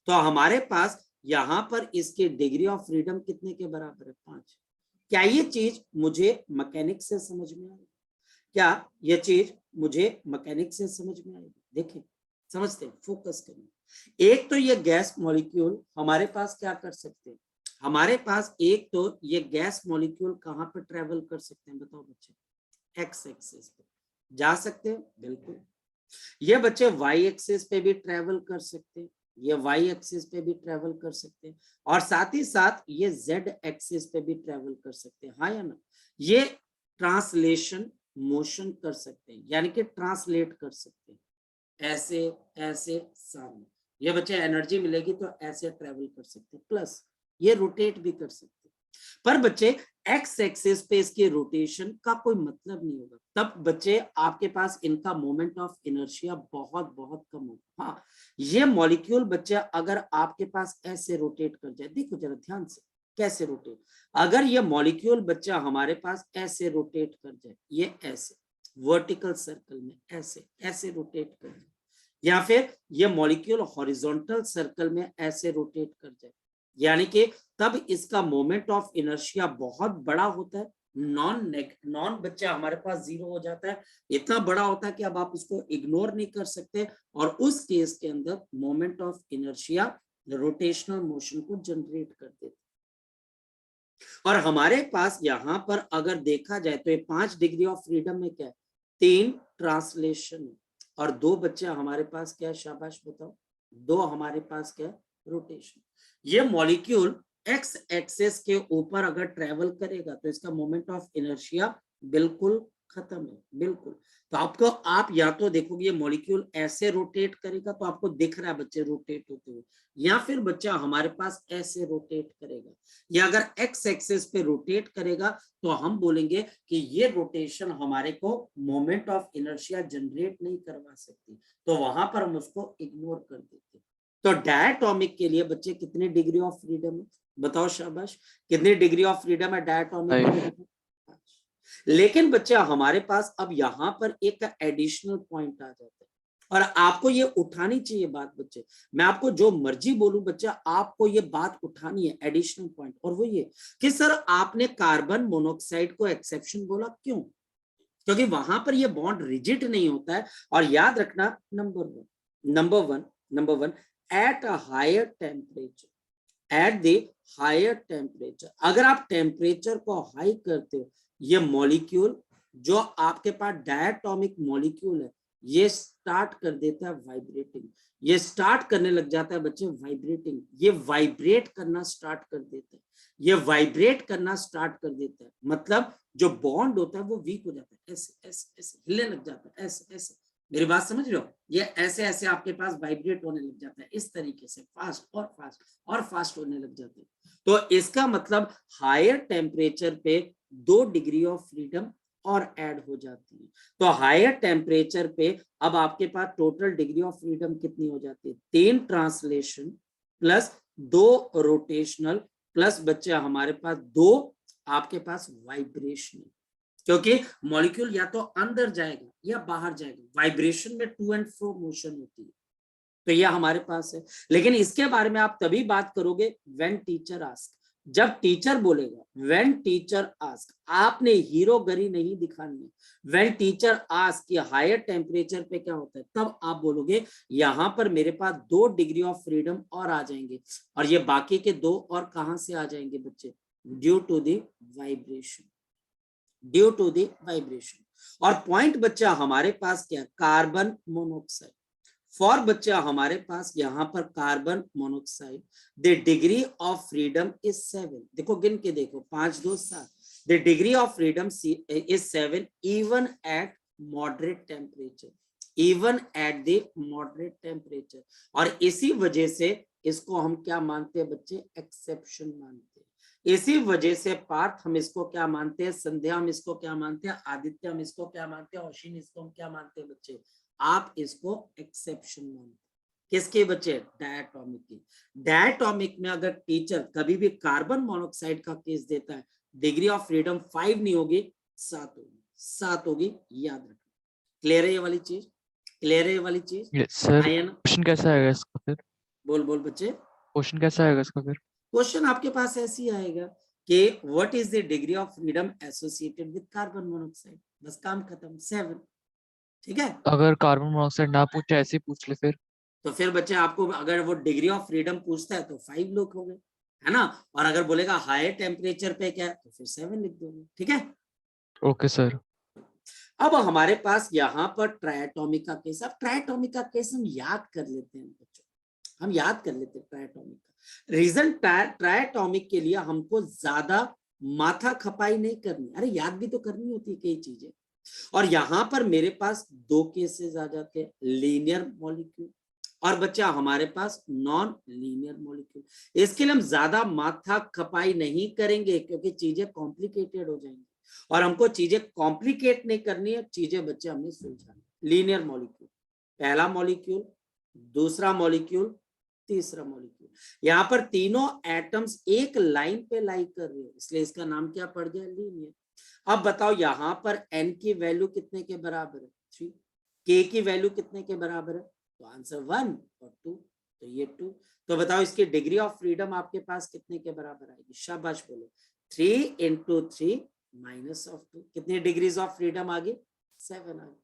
तो हमारे पास यहाँ पर इसकी डिग्री ऑफ फ्रीडम कितने के बराबर है, 5। क्या ये चीज मुझे मैकेनिक्स से समझ में आई, क्या ये चीज मुझे मैकेनिक्स से समझ में आएगी, देखें समझते हैं, फोकस करें। एक तो ये गैस मॉलिक्यूल हमारे पास क्या कर सकते हैं, हमारे पास एक तो ये गैस मॉलिक्यूल कहाँ पर ट्रेवल कर सकते हैं, बताओ बच्चे, एक्स एक्सिस पे जा सकते हैं, बिल्कुल। ये बच्चे वाई एक्सिस पे भी ट्रेवल कर सकते हैं, ये वाई एक्सिस पे भी ट्रेवल कर सकते हैं, और साथ ही साथ ये जेड एक्सिस पे भी ट्रेवल कर सकते हैं, हाँ या ना? ये ट्रांसलेशन मोशन कर सकते हैं, यानी कि ट्रांसलेट कर सकते हैं, ऐसे ऐसे सामने, ये बच्चे एनर्जी मिलेगी तो ऐसे ट्रेवल कर सकते हैं, प्लस ये रोटेट भी कर सकते हैं। पर बच्चे एक्स एक्सिस पे इसके रोटेशन का कोई मतलब नहीं होगा, तब बच्चे आपके पास इनका मोमेंट ऑफ इनर्शिया बहुत बहुत कम होगा। हाँ, ये मॉलिक्यूल बच्चे अगर आपके पास ऐसे रोटेट कर जाए, देखो जरा ध्यान से कैसे रोटेट, अगर ये मॉलिक्यूल बच्चा हमारे पास ऐसे रोटेट कर जाए, ये ऐसे वर्टिकल सर्कल में ऐसे ऐसे रोटेट कर जाए, या फिर ये मॉलिक्यूल हॉरिजॉन्टल सर्कल में ऐसे रोटेट कर जाए, यानी कि तब इसका मोमेंट ऑफ इनर्शिया बहुत बड़ा होता है, नॉन बच्चा हमारे पास 0 हो जाता है, इतना बड़ा होता है कि अब आप उसको इग्नोर नहीं कर सकते, और उस केस के अंदर moment of inertia rotational motion को जनरेट कर देते। और हमारे पास यहाँ पर अगर देखा जाए तो ये 5 डिग्री ऑफ फ्रीडम में क्या है, 3 ट्रांसलेशन और 2 बच्चे हमारे पास क्या है, शाबाश बताओ, 2 हमारे पास क्या है, रोटेशन। ये मॉलिक्यूल एक्स एक्सिस के ऊपर अगर ट्रेवल करेगा तो इसका मोमेंट ऑफ इनर्शिया बिल्कुल खत्म है, बिल्कुल। तो आपको, आप या तो देखोगे ये मॉलिक्यूल ऐसे रोटेट करेगा तो आपको दिख रहा है बच्चे रोटेट होते हुए, या फिर बच्चा हमारे पास ऐसे रोटेट करेगा, या अगर एक्स एक्सिस पे रोटेट करेगा तो हम बोलेंगे कि ये रोटेशन हमारे को मोमेंट ऑफ इनर्शिया जनरेट नहीं करवा सकती, तो वहां पर हम उसको इग्नोर कर देते। तो डायटोमिक के लिए बच्चे कितने डिग्री ऑफ फ्रीडम है, बताओ शाबाश, कितनी डिग्री ऑफ फ्रीडम है डायटोमिक के लिए? लेकिन बच्चा हमारे पास अब यहाँ पर एक एडिशनल पॉइंट आ जाता है, और आपको ये उठानी चाहिए बात बच्चे, मैं आपको जो मर्जी बोलूं बच्चा, आपको ये बात उठानी है, एडिशनल पॉइंट, और वो ये कि सर आपने कार्बन मोनोऑक्साइड को एक्सेप्शन बोला, क्यों? क्योंकि वहां पर ये बॉन्ड रिजिड नहीं होता है, और याद रखना number one at a higher temperature, at the higher temperature, अगर आप टेम्परेचर को हाई करते हो, ये मॉलिक्यूल जो आपके पास डायटोमिक मॉलिक्यूल है, ये स्टार्ट कर देता है वाइब्रेटिंग, ये स्टार्ट करने लग जाता है बच्चे वाइब्रेटिंग, ये वाइब्रेट करना स्टार्ट कर देता है, ये वाइब्रेट करना स्टार्ट कर देता है, मतलब जो बॉन्ड होता है वो वीक हो जाता है, ऐसे ऐसे ऐसे हिलने लग जाता है, ऐसे ऐसे, मेरी बात समझ रहे हो, ये ऐसे ऐसे आपके पास वाइब्रेट होने लग जाता है, इस तरीके से फास्ट और फास्ट और फास्ट होने लग जाते हैं। तो इसका मतलब हायर टेम्परेचर पे 2 डिग्री ऑफ फ्रीडम और ऐड हो जाती है, तो हायर टेम्परेचर पे अब आपके पास टोटल डिग्री ऑफ फ्रीडम कितनी हो जाती है, 3 ट्रांसलेशन प्लस 2 रोटेशनल प्लस बच्चे हमारे पास 2 आपके पास वाइब्रेशन, क्योंकि मॉलिक्यूल या तो अंदर जाएगा या बाहर जाएगा, वाइब्रेशन में टू एंड फ्रो मोशन होती है, तो यह हमारे पास है। लेकिन इसके बारे में आप तभी बात करोगे व्हेन टीचर आस्क, जब टीचर बोलेगा, व्हेन टीचर आस्क, आपने हीरोगरी नहीं दिखानी है, व्हेन टीचर आस्क कि हायर टेम्परेचर पे क्या होता है, तब आप बोलोगे यहां पर मेरे पास 2 डिग्री ऑफ फ्रीडम और आ जाएंगे, और ये बाकी के 2 और कहां से आ जाएंगे बच्चे, due to the vibration, due to the vibration. और पॉइंट बच्चा हमारे पास क्या, कार्बन मोनोऑक्साइड, फॉर बच्चा हमारे पास यहाँ पर carbon monoxide, the degree of freedom is 7, देखो गिन के देखो, 5 2 7, the degree of freedom is 7 even at moderate temperature, even at the moderate temperature. और इसी वजह से इसको हम क्या मानते हैं बच्चे, एक्सेप्शन मानते हैं। इसी वजह से पार्थ हम इसको क्या मानते हैं, संध्या हम इसको क्या मानते हैं, आदित्य हम इसको क्या मानते हैं, अश्विन इसको हम क्या मानते हैं बच्चे, आप इसको एक्सेप्शन मानते हैं। किसके बच्चे, डायटोमिक की। डायटोमिक में अगर टीचर कभी भी कार्बन मोनोऑक्साइड का केस देता है, डिग्री ऑफ फ्रीडम 5 नहीं होगी, 7 होगी, 7 होगी, याद रखना। क्लियर है ये वाली चीज, क्लियर है ये वाली चीज। सर आयन क्वेश्चन कैसा आएगा इसका फिर, बोल बोल बच्चे, क्वेश्चन कैसा आएगा इसका फिर? क्वेश्चन आपके पास ऐसे ही आएगा कि what is the degree of freedom associated with carbon monoxide, बस काम खत्म, 7। ठीक है, अगर कार्बन मोनोऑक्साइड ना पूछे ऐसे ही पूछ ले फिर? तो फिर बच्चे आपको अगर वो डिग्री ऑफ फ्रीडम पूछता है तो 5 लोग हो गए, है ना, और अगर बोलेगा हायर टेम्परेचर पे क्या है तो फिर 7 लिख दोगे। ठीक है, ओके सर। अब हमारे पास यहाँ पर ट्रायटोमिक का केस, अब ट्रायटोमिक का केस हम याद कर लेते हैं बच्चों, हम याद कर लेते हैं ट्रायटोमिक का रीजन। ट्रायटोमिक के लिए हमको ज्यादा माथा खपाई नहीं करनी, अरे याद भी तो करनी होती है कई चीजें। और यहां पर मेरे पास 2 केसेस आ जाते हैं, लीनियर मॉलिक्यूल और बच्चा हमारे पास नॉन लीनियर मॉलिक्यूल। इसके लिए हम ज्यादा माथा खपाई नहीं करेंगे क्योंकि चीजें कॉम्प्लिकेटेड हो जाएंगी, और हमको चीजें कॉम्प्लिकेट नहीं करनी है, चीजें बच्चे हमने सुलझानी। लीनियर मॉलिक्यूल, पहला मॉलिक्यूल, दूसरा मॉलिक्यूल, तीसरा मॉलिक्यूल, यहाँ पर तीनों एटम्स एक लाइन पे लाई कर रहे हैं, इसलिए इसका नाम क्या पड़ गया, लीनियर। अब बताओ यहाँ पर n की वैल्यू कितने के बराबर है, 3, k की वैल्यू कितने के बराबर है, तो आंसर 1 और 2, तो ये 2। तो बताओ इसकी डिग्री ऑफ फ्रीडम आपके पास कितने के बराबर आएगी, शाबाश बोलो, 3 into 3 माइनस ऑफ 2, कितनी डिग्रीज ऑफ फ्रीडम आ गई, 7 आ गई।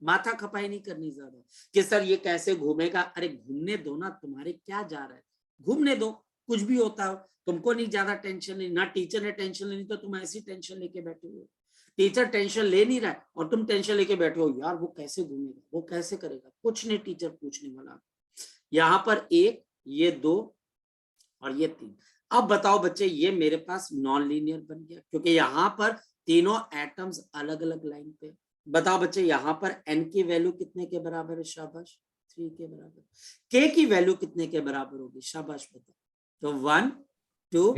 माथा खपाई नहीं करनी ज्यादा कि सर ये कैसे घूमेगा, अरे घूमने दो ना, तुम्हारे क्या जा रहा है, घूमने दो, कुछ भी होता हो, तुमको नहीं ज्यादा टेंशन लेनी, ना टीचर ने टेंशन लेनी, तो तुम ऐसी टेंशन लेके बैठे हो। टीचर टेंशन ले नहीं रहा है और तुम टेंशन लेके बैठे हो, यार वो कैसे घूमेगा, वो कैसे करेगा, कुछ नहीं टीचर पूछने वाला। यहाँ पर 1, ये 2 और ये 3। अब बताओ बच्चे, ये मेरे पास नॉन लीनियर बन गया क्योंकि यहाँ पर तीनों एटम्स अलग अलग लाइन पे। बताओ बच्चे यहाँ पर n की वैल्यू कितने के बराबर है, शाबाश 3 के बराबर। k की वैल्यू कितने के बराबर होगी, शाबाश बताओ, तो 1 2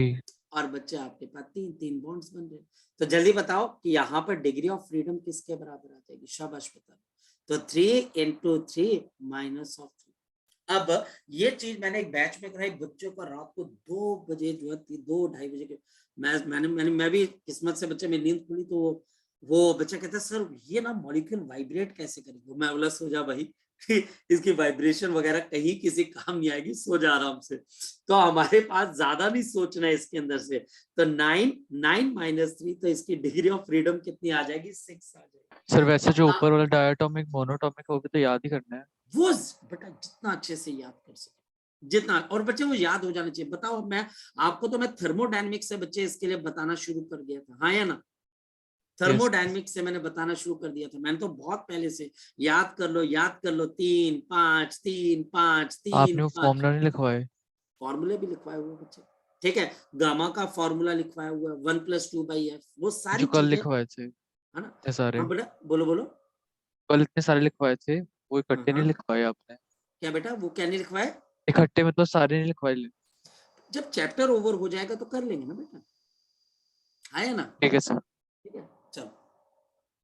और बच्चे आपके पास 3 बॉन्ड्स बन रहे। तो जल्दी बताओ कि यहाँ पर डिग्री ऑफ फ्रीडम किसके बराबर आ जाएगी, शाबाश बताओ, तो 3 into 3 माइनस ऑफ 3। अब ये चीज मैंने एक बैच में कराई बच्चों को, रात को 2 बजे जो है 2-2:30 बजे के, मैं भी किस्मत से बच्चे में नींद खुली तो वो बच्चा कहता है सर ये ना मॉलिक्यूल वाइब्रेट कैसे करेगा, मैं बोला सो जा भाई, इसकी वाइब्रेशन वगैरह कहीं किसी काम नहीं आएगी, सो जा आराम से। तो हमारे पास ज्यादा नहीं सोचना है इसके अंदर से, तो 9 माइनस 3, तो इसकी डिग्री ऑफ फ्रीडम कितनी आ जाएगी, 6 आ जाएगी। सर वैसे जो ऊपर वाला डायटोमिक मोनोटोमिक होगा तो याद ही करना है वो बेटा जितना अच्छे से याद कर सके, जितना, और बच्चे वो याद हो जाना चाहिए। बताओ मैं आपको, तो मैं थर्मोडायनेमिक्स से बच्चे इसके लिए बताना शुरू कर दिया था, हाँ या ना, थर्मोडायनेमिक्स से मैंने बताना शुरू कर दिया था, मैंने तो बहुत पहले से, याद कर लो, याद कर लो, 3 5 3 5 3 आपने वो 5, फॉर्मूला नहीं लिखवाए? फॉर्मूले भी लिखवाए हुए बच्चे, ठीक है, गामा का फॉर्मूला लिखवाया हुआ है 1+2/f, वो सारी जो कल चीजें, लिखवाए थे है ना। इतने सारे, हाँ बेटा बोलो बोलो, कल इतने सारे लिखवाए थे, वो इकट्ठे नहीं हाँ लिखवाए आपने? क्या बेटा, वो क्या नहीं लिखवाए, इकट्ठे मतलब सारे नहीं लिखवाए? जब चैप्टर ओवर हो जाएगा तो कर लेंगे ना बेटा, है ना। ठीक है सर। ठीक है, चलो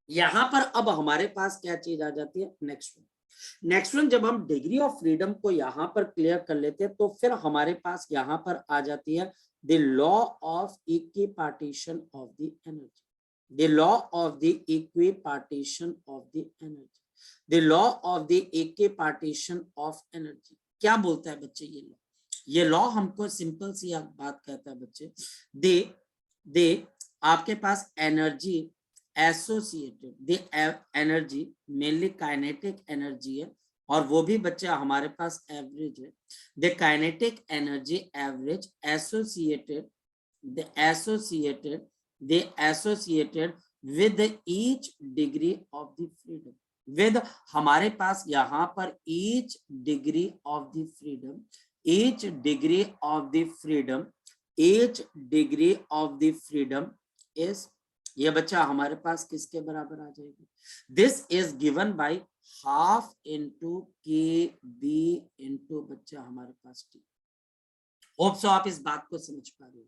यहां पर अब हमारे पास क्या चीज आ जाती है, नेक्स्ट वन। नेक्स्ट वन जब हम डिग्री ऑफ फ्रीडम को यहां पर क्लियर कर लेते हैं तो फिर हमारे पास यहां पर आ जाती है the law of equipartition of the energy, the law of the equipartition of the energy, the law of the equipartition of energy. क्या बोलता है बच्चे ये लॉ, ये लॉ हमको सिंपल सी बात कहता है बच्चे, दे आपके पास एनर्जी एसोसिएटेड, दे एनर्जी मेनली काइनेटिक एनर्जी है, और वो भी बच्चे हमारे पास एवरेज है। The kinetic energy average associated, the associated with each degree of the freedom, with हमारे पास यहाँ पर each degree of the freedom, each degree of the freedom, each degree of the freedom is, ये बच्चा हमारे पास किसके बराबर आ जाएगी? This is given by half into KB into बच्चा हमारे पास T। होप सो आप इस बात को समझ पा रहे हो।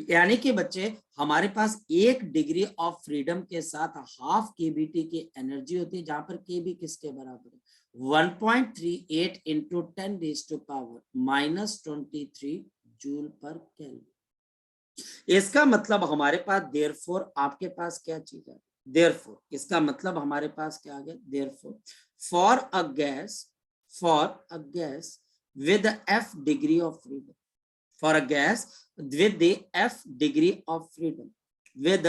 यानी कि बच्चे हमारे पास 1 डिग्री ऑफ फ्रीडम के साथ हाफ केबीटी की एनर्जी होती है, जहां पर केबी किसके बराबर है? 1.38 into 10 raised to power -23 joule पर केल्विन। इसका मतलब हमारे पास देयरफॉर आपके पास क्या चीज है? देयरफॉर इसका मतलब हमारे पास क्या आ गया? Therefore for a gas with f degree of freedom, for a gas with the f degree of freedom, with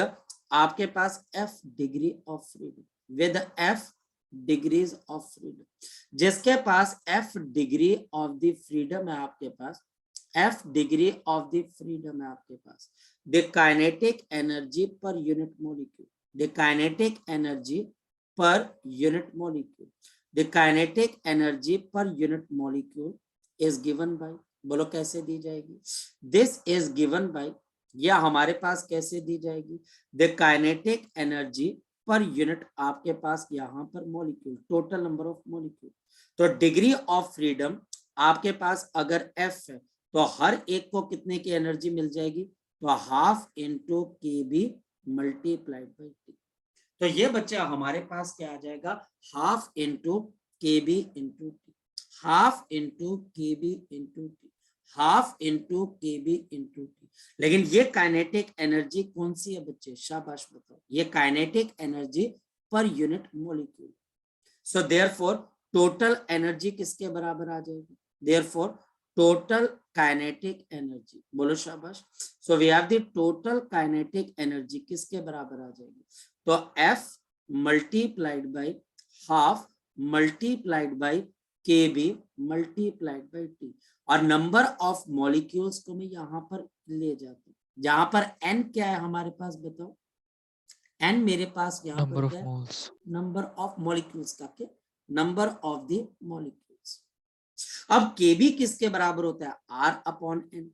आपके पास f degree of freedom, with f degrees of freedom, जिसके पास f degree of the freedom है आपके पास, f degree of the freedom है आपके पास, the kinetic energy per unit molecule, the kinetic energy per unit molecule, the kinetic energy per unit molecule is given by, बोलो कैसे दी जाएगी? This is given by, या हमारे पास कैसे दी जाएगी? The kinetic energy per unit आपके पास यहाँ पर molecule, total number of molecule. तो डिग्री ऑफ फ्रीडम आपके पास अगर F है तो हर एक को कितने की एनर्जी मिल जाएगी? तो half into KB multiplied by T। तो ये बच्चा हमारे पास क्या आ जाएगा? Half into KB into T, half into KB into T, half into KB into T। लेकिन ये काइनेटिक एनर्जी कौन सी है बच्चे? शाबाश बताओ। ये kinetic energy per unit molecule. So therefore total energy किसके बराबर आ जाएगी? देयरफॉर टोटल काइनेटिक एनर्जी, बोलो शाबाश। So we have the total kinetic energy किसके बराबर आ जाएगी? तो F multiplied by half multiplied by KB multiplied by T, और नंबर ऑफ मॉलिक्यूल्स को मैं यहाँ पर ले जाता हूँ, जहां पर N क्या है हमारे पास? बताओ N मेरे पास यहाँ पर क्या है? नंबर ऑफ मॉलिक्यूल्स का, क्या? Number of the molecules. अब KB किसके बराबर होता है? R upon N।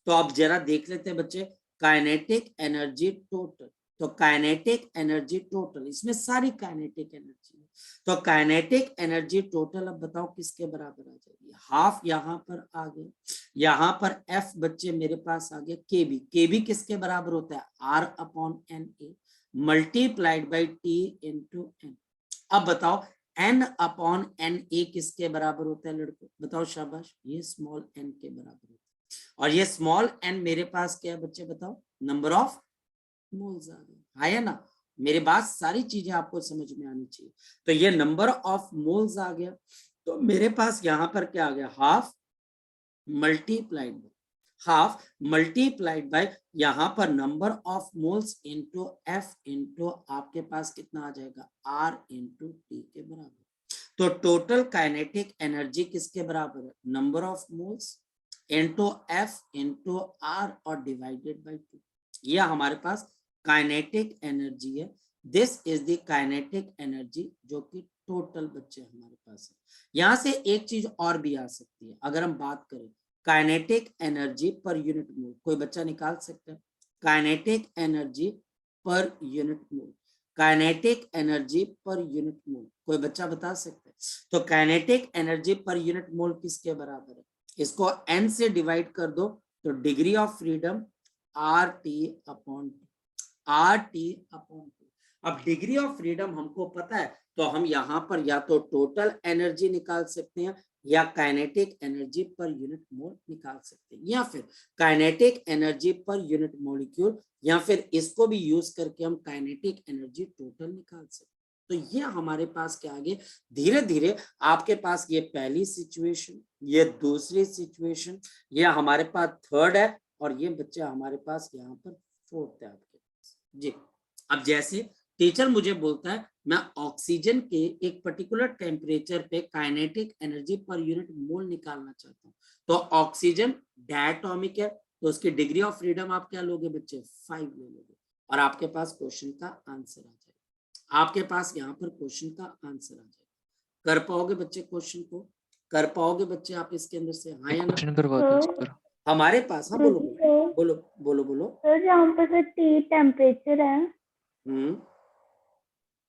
तो अब जरा देख लेते हैं बच्चे, काइनेटिक एनर्जी टोटल, तो काइनेटिक एनर्जी टोटल, इसमें सारी काइनेटिक एनर्जी है, तो काइनेटिक एनर्जी टोटल अब बताओ किसके बराबर आ जाएगी? हाफ यहाँ पर आ गया, यहाँ पर F बच्चे मेरे पास आ गया KB, KB किसके बराबर होता है? R upon NA multiplied by T into N। अब बताओ N अपॉन NA किसके बराबर होता है लड़कों? बताओ शाबाश। ये स्मॉल n के बराबर होता है, और ये स्मॉल n मेरे पास क्या है बच्चे? बताओ नंबर ऑफ मोल्स आ गए, है ना? मेरे बात सारी चीजें आपको समझ में आनी चाहिए। तो ये नंबर ऑफ मोल्स आ गया, तो मेरे पास यहाँ पर क्या आ गया? Half multiplied by, half multiplied by यहाँ पर number of moles into F into आपके पास कितना आ जाएगा? R इंटू T के बराबर। तो टोटल काइनेटिक एनर्जी किसके बराबर है? Number of moles into F into R और डिवाइडेड बाय 2। ये हमारे पास काइनेटिक एनर्जी है। This is the kinetic energy जो कि टोटल बच्चे हमारे पास है। यहां से एक चीज और भी आ सकती है, अगर हम बात करें kinetic energy per unit mole, कोई बच्चा निकाल सकता है? Kinetic energy per unit mole, kinetic energy per unit mole, कोई बच्चा बता सकता है? तो kinetic energy per unit mole किसके बराबर है? इसको n से डिवाइड कर दो, तो degree of freedom RT upon RT upon. अब डिग्री ऑफ फ्रीडम हमको पता है, तो हम यहाँ पर या तो टोटल एनर्जी निकाल सकते हैं या kinetic energy per unit mole निकाल सकते हैं, या फिर kinetic energy per unit molecule, या फिर इसको भी यूज करके हम काइनेटिक एनर्जी टोटल निकाल सकते हैं। तो ये हमारे पास क्या आगे धीरे धीरे आपके पास ये पहली सिचुएशन, ये दूसरी सिचुएशन, ये हमारे पास थर्ड है और ये बच्चे हमारे पास यहाँ पर फोर्थ है आपके पास जी। अब जैसे टीचर मुझे बोलता है मैं ऑक्सीजन के एक पर्टिकुलर टेम्परेचर पे kinetic energy per unit mole निकालना चाहता हूँ, तो ऑक्सीजन डायटोमिक है तो उसकी डिग्री ऑफ फ्रीडम आप क्या लोगे बच्चे 5 ले लोगे और आपके पास क्वेश्चन का आंसर आ जाएगा। आपके पास यहाँ पर क्वेश्चन का आंसर आ जाएगा। कर पाओगे बच्चे क्वेश्चन को? कर पाओगे बच्चे आप इसके अंदर से? हाँ या ना? क्वेश्चन करवा दो सर। हमारे पास हाँ बोलो बोलो बोलो बोलो सर यहाँ पर टी टेम्परेचर है।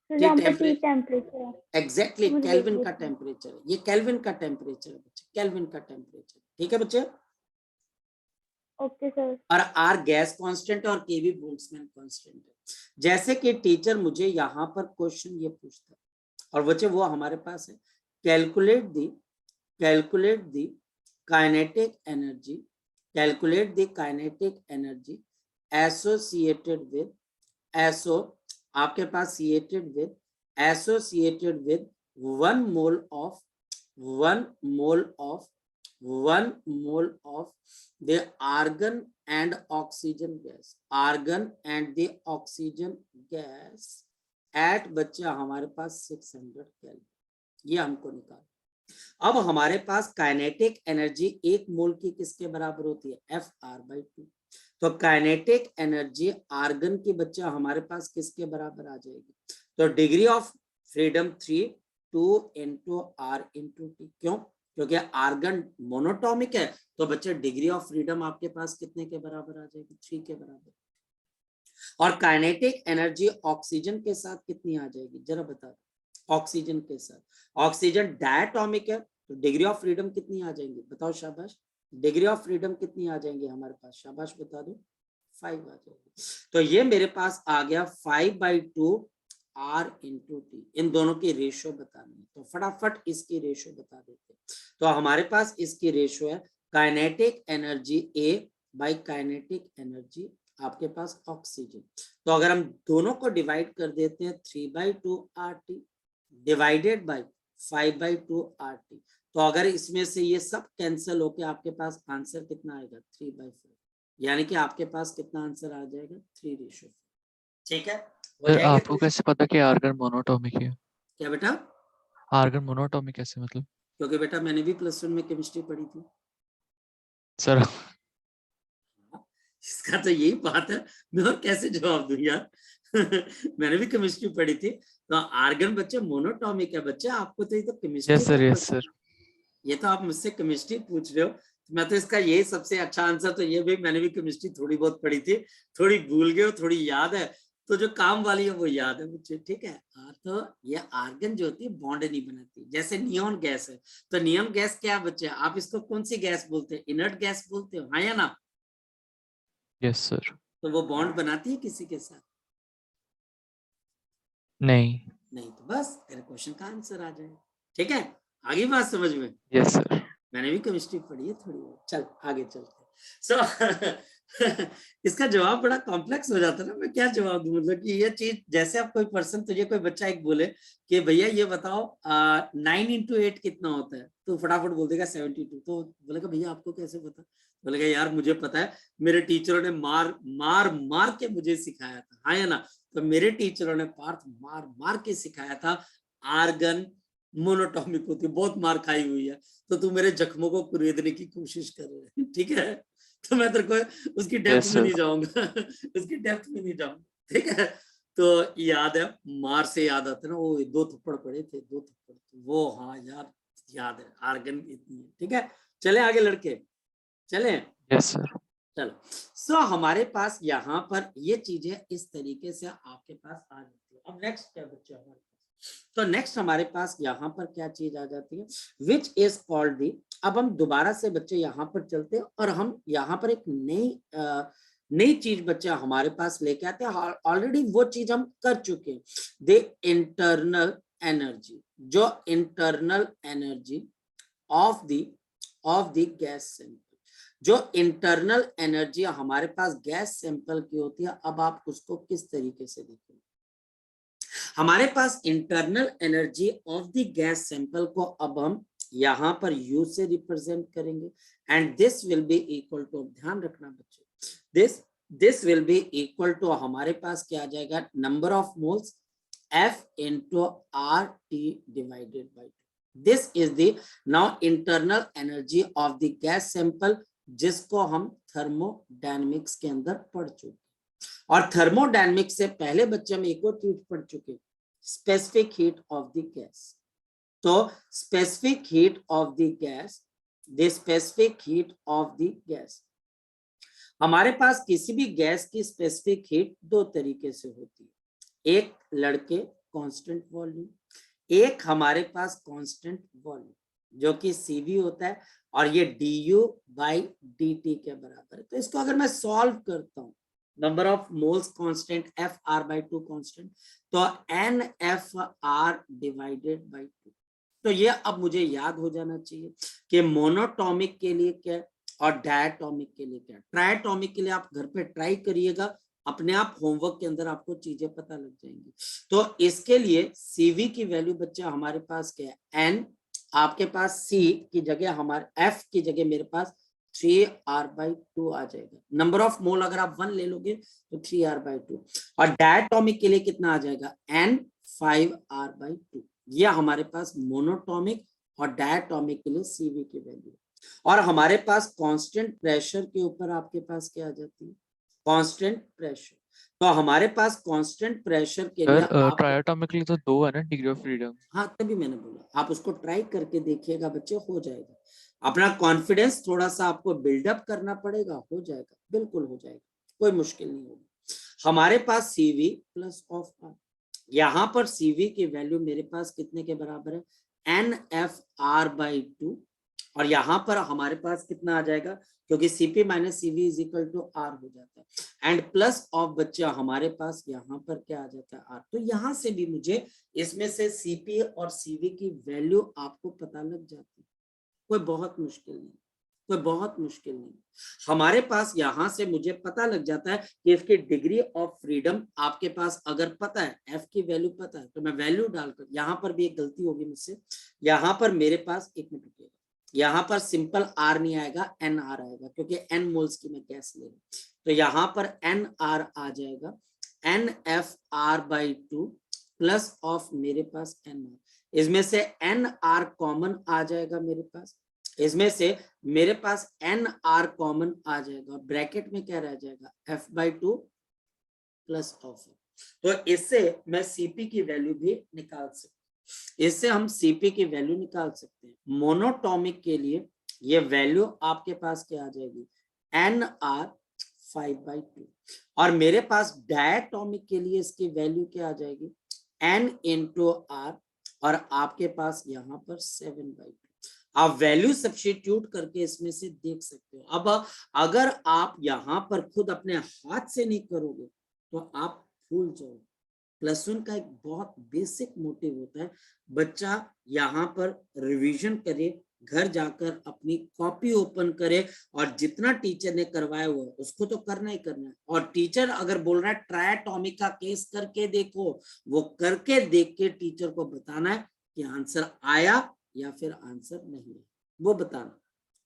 सर यहाँ पर टी टेम्परेचर है। एग्जैक्टली केल्विन का टेम्परेचर है, ये केल्विन का टेम्परेचर है बच्चे, केल्विन का टेम्परेचर। ठीक है बच्चे? Okay sir. और आर गैस कांस्टेंट और केवी बोल्ट्जमैन कांस्टेंट है। जैसे कि टीचर मुझे यहाँ पर क्वेश्चन ये पूछता है और बच्चे वो हमारे पास है calculate the kinetic energy, calculate the kinetic energy associated with आपके पास associated with 1 mole of the argon and oxygen gas at बच्चा हमारे पास 600 केल्विन, ये हमको निकाल। अब हमारे पास काइनेटिक एनर्जी 1 मोल की किसके बराबर होती है? FR/2। तो काइनेटिक एनर्जी आर्गन की बच्चा हमारे पास किसके बराबर आ जाएगी? तो degree of freedom 3 2 into R into T। क्यों? क्योंकि आर्गन मोनोटॉमिक है तो बच्चे डिग्री ऑफ फ्रीडम आपके पास कितने के बराबर आ जाएगी? 3 के बराबर। और काइनेटिक एनर्जी ऑक्सीजन के साथ कितनी आ जाएगी जरा बता दो? ऑक्सीजन के साथ, ऑक्सीजन डायटोमिक है तो डिग्री ऑफ फ्रीडम कितनी आ जाएंगी? बताओ शाबाश। डिग्री ऑफ फ्रीडम कितनी आ जाएंगी हमारे पास? शाबाश बता दो। 5 आ जाएगी। तो ये मेरे पास आ गया 5/2 R into T। इन दोनों की रेशियो बतानी है तो फटाफट इसकी रेशियो बता देते हैं। तो हमारे पास इसकी रेशियो है kinetic energy A by kinetic energy आपके पास ऑक्सीजन। तो अगर हम दोनों को डिवाइड कर देते हैं 3/2 RT डिवाइडेड बाई 5/2 RT, तो अगर इसमें से ये सब कैंसिल होके आपके पास आंसर कितना आएगा? 3/4। यानी कि आपके पास कितना आंसर आ जाएगा? 3:4। ठीक है? आपको कैसे पता कि आर्गन मोनोटॉमिक है? क्या बेटा? आर्गन मोनोटॉमिक कैसे मतलब? क्योंकि बेटा मैंने भी +1 में केमिस्ट्री पढ़ी थी सर इसका तो यही बात है, मैं और कैसे जवाब दूं यार मैंने भी केमिस्ट्री पढ़ी थी। तो आर्गन बच्चे मोनोटॉमिक है बच्चे, आपको तो ये तो केमिस्ट्री यस सर ये तो आप मुझसे केमिस्ट्री पूछ रहे हो तो मैं तो इसका यही सबसे अच्छा आंसर तो ये भी मैंने भी केमिस्ट्री थोड़ी बहुत पढ़ी थी, थोड़ी भूल गए, थोड़ी याद है, तो जो काम वाली है वो याद है मुझे। ठीक है? तो ये आर्गन जो होती है बॉन्ड नहीं बनाती, जैसे नियॉन गैस है तो नियॉन गैस क्या बच्चे आप इसको कौन सी गैस बोलते हैं? इनर्ट गैस बोलते हो, हाँ या ना? Yes sir. तो वो बॉन्ड बनाती है किसी के साथ? नहीं तो बस तेरे क्वेश्चन का आंसर आ जाएगा। ठीक है? आगे बात समझ में? Yes sir. मैंने भी केमिस्ट्री पढ़ी है थोड़ी बहुत। चल आगे चलते इसका जवाब बड़ा कॉम्प्लेक्स हो जाता है ना, मैं क्या जवाब दूं? मतलब कि ये चीज जैसे आप कोई पर्सन तुझे कोई बच्चा एक बोले कि भैया ये बताओ 9 into 8 कितना होता है, तो फटाफट बोल देगा 72। तो बोलेगा भैया आपको कैसे पता? बोलेगा यार मुझे पता है, मेरे टीचरों ने मार के मुझे सिखाया था, हाँ या ना? तो मेरे टीचरों ने पार्थ मार के सिखाया था आर्गन मोनोटॉमिक होती है, बहुत मार खाई हुई है, तो तू मेरे जख्मों को कुरेदने की कोशिश कर रहे है। ठीक है? तो मैं तेरे को उसकी डेप्थ में नहीं जाऊंगा उसकी डेप्थ में नहीं जाऊंगा। ठीक है? तो याद है, मार से याद आता है ना, वो 2 थप्पड़ पड़े थे, 2 थप्पड़, वो हाँ यार याद है, आर्गन इतनी है। ठीक है? चले आगे लड़के, चले। Yes sir. चलो हमारे पास यहाँ पर ये चीजें इस तरीके से आपके पास आ जाती है। अब नेक्स्ट क्या बच्चे हमारे पास? तो नेक्स्ट हमारे पास यहाँ पर क्या चीज आ जाती है? Which is called the. अब हम दोबारा से बच्चे यहाँ पर चलते हैं और हम यहाँ पर एक नई चीज बच्चे हमारे पास लेके आते हैं। ऑलरेडी वो चीज हम कर चुके हैं। द इंटरनल एनर्जी, जो internal energy of the gas sample, जो इंटरनल एनर्जी हमारे पास गैस सैंपल की होती है, अब आप उसको किस तरीके से देखेंगे? हमारे पास internal energy of the gas sample को अब हम यहां पर U से रिप्रेजेंट करेंगे and this will be equal to, ध्यान रखना बच्चों, this will be equal to हमारे पास क्या आ जाएगा, number of moles F into RT divided by 2. This is the now internal energy of the gas sample, जिसको हम थर्मोडायनेमिक्स के अंदर पढ़ चुके, और थर्मोडायनेमिक्स से पहले बच्चे हम एक और चीज पढ़ चुके, specific heat of the gas. तो specific heat of the gas, the specific heat of the gas, हमारे पास किसी भी गैस की स्पेसिफिक हीट दो तरीके से होती है, एक लड़के कांस्टेंट वॉल्यूम, एक हमारे पास कांस्टेंट वॉल्यूम जो कि CV होता है, और ये du/dt के बराबर है। तो इसको अगर मैं सॉल्व करता हूं, number of moles constant, FR/2 constant, तो NFR डिवाइडेड बाय 2। तो ये अब मुझे याद हो जाना चाहिए कि मोनोटॉमिक के लिए क्या और डायटोमिक के लिए क्या। ट्रायटोमिक के लिए आप घर पे ट्राई करिएगा, अपने आप होमवर्क के अंदर आपको चीजें पता लग जाएंगी। तो इसके लिए CV की वैल्यू बच्चा हमारे पास क्या है, N, आपके पास C की जगह हमारे F की जगह मेरे पास 3R/2 आ जाएगा। नंबर ऑफ मोल अगर आप 1 ले लोगे तो 3R/2, और डायटोमिक के लिए कितना आ जाएगा, N 5R/2। यह हमारे पास मोनोटॉमिक और डायटोमिक के लिए CV की वैल्यू। और हमारे पास कांस्टेंट प्रेशर के ऊपर आपके पास क्या आ जाती है, कांस्टेंट प्रेशर। तो हमारे पास कांस्टेंट प्रेशर के लिए आप ट्रायटोमिक के लिए तो 2 है ना डिग्री ऑफ फ्रीडम। हाँ, तभी मैंने बोला आप उसको ट्राई करके देखिएगा बच्चे, हो जाएगा। अपना कॉन्फिडेंस थोड़ा सा आपको बिल्डअप करना पड़ेगा, हो जाएगा, बिल्कुल हो जाएगा, कोई मुश्किल नहीं होगी। हमारे पास CV प्लस ऑफ R, यहाँ पर CV की वैल्यू मेरे पास कितने के बराबर है, NFR/2, और यहाँ पर हमारे पास कितना आ जाएगा, क्योंकि CP minus CV is equal to R हो जाता है, एंड प्लस ऑफ बच्चा हमारे पास यहाँ पर क्या आ जाता है, R। तो यहाँ से भी मुझे इसमें से CP और CV की वैल्यू आपको पता लग जाती है, कोई बहुत मुश्किल नहीं, कोई बहुत मुश्किल नहीं। हमारे पास यहाँ से मुझे पता लग जाता है कि इसकी डिग्री ऑफ फ्रीडम आपके पास अगर पता है, F की वैल्यू पता है, तो मैं वैल्यू डालकर, यहाँ पर भी एक गलती होगी मुझसे, यहाँ पर मेरे पास एक मिनट रुकिएगा, यहाँ पर सिंपल R नहीं आएगा, NR आएगा, क्योंकि N मोल्स की मैं गैस ले रहा हूं। तो यहाँ पर NR आ जाएगा, NFR/2 प्लस ऑफ मेरे पास NR, इसमें से NR कॉमन आ जाएगा मेरे पास, इसमें से मेरे पास NR कॉमन आ जाएगा, ब्रैकेट में क्या रह जाएगा, F/2 प्लस ऑफ। तो इससे मैं CP की वैल्यू भी निकाल सकता हूं, इससे हम CP की वैल्यू निकाल सकते हैं। मोनोटॉमिक के लिए ये वैल्यू आपके पास क्या आ जाएगी, NR 5/2, और मेरे पास डायटोमिक के लिए इसकी वैल्यू क्या आ जाएगी, N into R, और आपके पास यहाँ पर 7/2। आप वैल्यू सब्स्टिट्यूट करके इसमें से देख सकते हो। अब अगर आप यहाँ पर खुद अपने हाथ से नहीं करोगे तो आप भूल जाओ। +1 का एक बहुत बेसिक मोटिव होता है, बच्चा यहाँ पर रिवीजन करे, घर जाकर अपनी कॉपी ओपन करे, और जितना टीचर ने करवाया हुआ उसको तो करना ही करना है। और टीचर अगर बोल रहा है ट्रायटोमिक का केस करके देखो, वो करके देख के टीचर को बताना है कि आंसर आया या फिर आंसर नहीं है, वो बताना।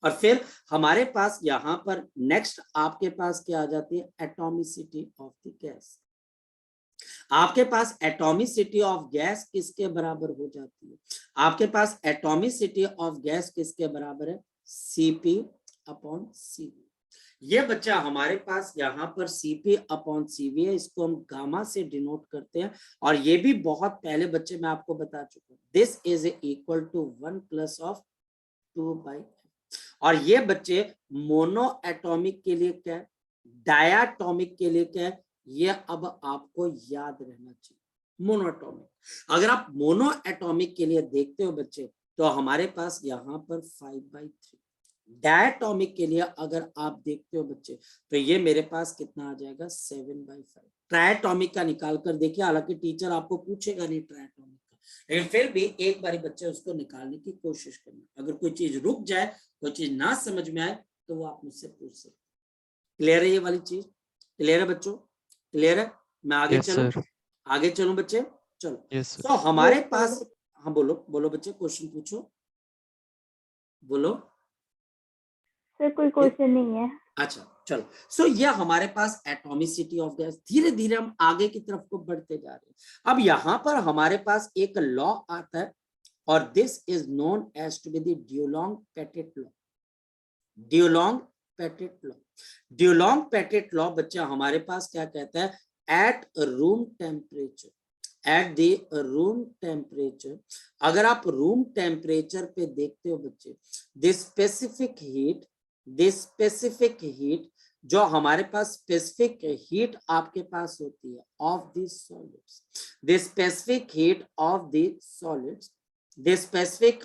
और फिर हमारे पास यहाँ पर नेक्स्ट आपके पास क्या आ जाती है, एटॉमिसिटी ऑफ द गैस। आपके पास एटॉमिसिटी ऑफ गैस किसके बराबर हो जाती है, आपके पास एटॉमिसिटी ऑफ गैस किसके बराबर है, CP/CV। ये बच्चा हमारे पास यहाँ पर CP/CV है, इसको हम गामा से डिनोट करते हैं, और ये भी बहुत पहले बच्चे मैं आपको बता चुका हूँ, this is equal to 1 plus of 2/, और ये बच्चे मोनो एटॉमिक के लिए क्या है, डायाटॉमिक के लिए क्या है, ये अब आपको याद रहना चाहिए। मोनोटॉमिक, अगर आप मोनो एटॉमिक के लिए देखते हो बच्चे, तो हमारे पास यहाँ पर 5/3। डायटोमिक के लिए अगर आप देखते हो बच्चे, तो ये मेरे पास कितना आ जाएगा, 7/5। ट्रायटोमिक का निकाल कर देखिए, हालांकि टीचर आपको पूछेगा नहीं ट्रायटोमिक का, लेकिन फिर भी एक बार बच्चे उसको निकालने की कोशिश करना। अगर कोई चीज रुक जाए, कोई चीज ना समझ में आए, तो वो आप मुझसे पूछ सकते। क्लियर है ये वाली चीज, क्लियर है बच्चों, क्लियर है? मैं आगे चलूं, आगे चलूं बच्चे, चलो Yes, sir. तो हमारे Yes, sir. पास, हाँ बोलो बोलो बच्चे, क्वेश्चन पूछो, बोलो। सर कोई क्वेश्चन नहीं है। अच्छा चलो, सो ये हमारे पास एटॉमिसिटी ऑफ गैस, धीरे धीरे हम आगे की तरफ को बढ़ते जा रहे हैं। अब यहाँ पर हमारे पास एक लॉ आता है और this is known as to be the Dulong Petit law. Dulong Petit law, Dulong Petit law बच्चा हमारे पास क्या कहता है, at room temperature, at the room temperature, अगर आप रूम टेम्परेचर पे देखते हो बच्चे, this specific heat, this specific heat, जो हमारे पास स्पेसिफिक हीट आपके पास होती है of the solids, this specific heat of the solids, this specific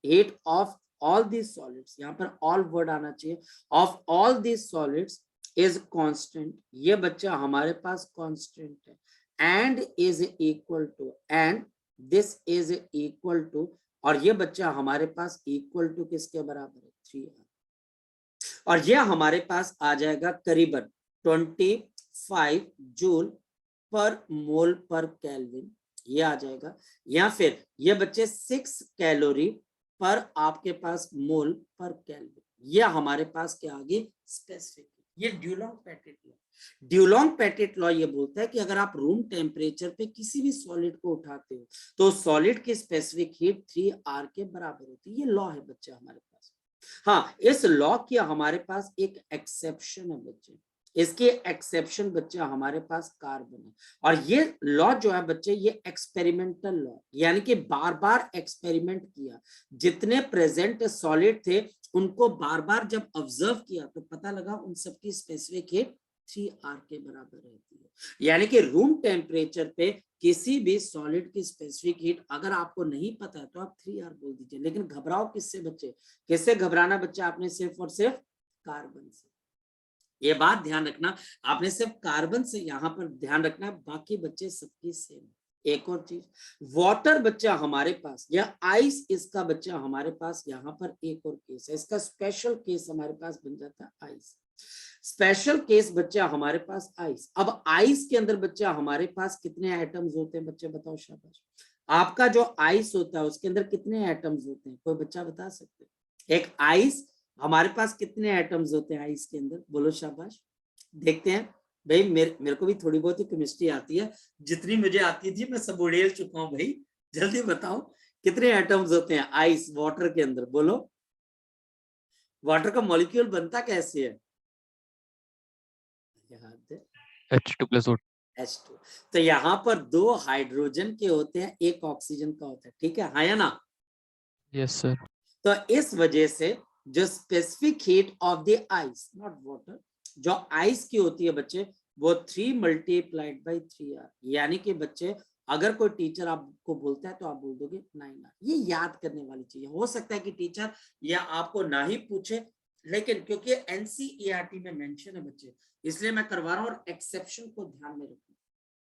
heat of all the solids, यहाँ पर ऑल वर्ड आना चाहिए, of all the solids is constant, ये बच्चा हमारे पास कांस्टेंट है, and is equal to, and this is equal to, और ये बच्चा हमारे पास इक्वल टू किसके बराबर है, 3R, और ये हमारे पास आ जाएगा करीबन 25 जूल पर मोल पर केल्विन, ये आ जाएगा, या फिर ये बच्चे 6 कैलोरी पर आपके पास मोल पर केल्विन, ये हमारे पास क्या आगे स्पेसिफिक, ये ड्यूलॉन्ग-पेटिट लॉ। ड्यूलॉन्ग-पेटिट लॉ ये बोलता है कि अगर आप रूम टेम्परेचर पे किसी भी सॉलिड को उठाते हो तो सॉलिड की स्पेसिफिक हीट 3R के बराबर होती है, ये लॉ है बच्चे हमारे पास। हाँ, इस लॉ की हमारे पास एक एक्सेप्शन है बच्चे, इसके एक्सेप्शन बच्चे हमारे पास कार्बन है, और ये लॉ जो है बच्चे ये एक्सपेरिमेंटल लॉ, यानी कि बार बार एक्सपेरिमेंट किया, जितने प्रेजेंट सॉलिड थे उनको बार बार जब ऑब्जर्व किया तो पता लगा उन सबकी स्पेसिफिक हीट 3R के बराबर रहती है, यानी कि रूम टेम्परेचर पे किसी भी सॉलिड की स्पेसिफिक हीट अगर आपको नहीं पता है तो आप 3R बोल दीजिए, लेकिन घबराओ किससे बच्चे, किससे घबराना बच्चा, आपने सिर्फ और सिर्फ कार्बन से, ये बात ध्यान रखना, आपने सिर्फ कार्बन से यहाँ पर ध्यान रखना, बाकी बच्चे सबकी सेम। एक और चीज, वाटर बच्चा हमारे पास या आइस, इसका बच्चा हमारे पास यहाँ पर एक और केस है, इसका स्पेशल केस हमारे पास बन जाता है आइस, स्पेशल केस बच्चा हमारे पास आइस। अब आइस के अंदर बच्चा हमारे पास कितने एटम्स होते हैं बच्चे, बताओ शाबाश, आपका जो आइस होता है उसके अंदर कितने एटम्स होते हैं, कोई बच्चा बता सकते हैं, एक आइस हमारे पास कितने एटम्स होते हैं आइस के अंदर, बोलो शाबाश, देखते हैं भाई, मेरे को भी थोड़ी बहुत ही केमिस्ट्री आती है, जितनी मुझे आती थी मैं सब उड़ेल चुका हूं भाई, जल्दी बताओ कितने एटम्स होते हैं आइस वाटर के अंदर, बोलो, वाटर का मॉलिक्यूल बनता कैसे है, H2+O2. H2, तो यहाँ पर 2 हाइड्रोजन के होते हैं, एक ऑक्सीजन का होता है, ठीक है, हाँ या ना, Yes, sir. तो इस वजह से जो specific heat of the ice, not water, जो आइस की होती है बच्चे वो 3 मल्टीप्लाइड बाई 3R, यानी कि बच्चे अगर कोई टीचर आपको बोलता है तो आप बोल दोगे 9R, ये याद करने वाली चीज है, हो सकता है कि टीचर या आपको ना ही पूछे, लेकिन क्योंकि एनसीईआरटी में मेंशन है बच्चे इसलिए मैं करवा रहा हूँ, और एक्सेप्शन को ध्यान में रखना,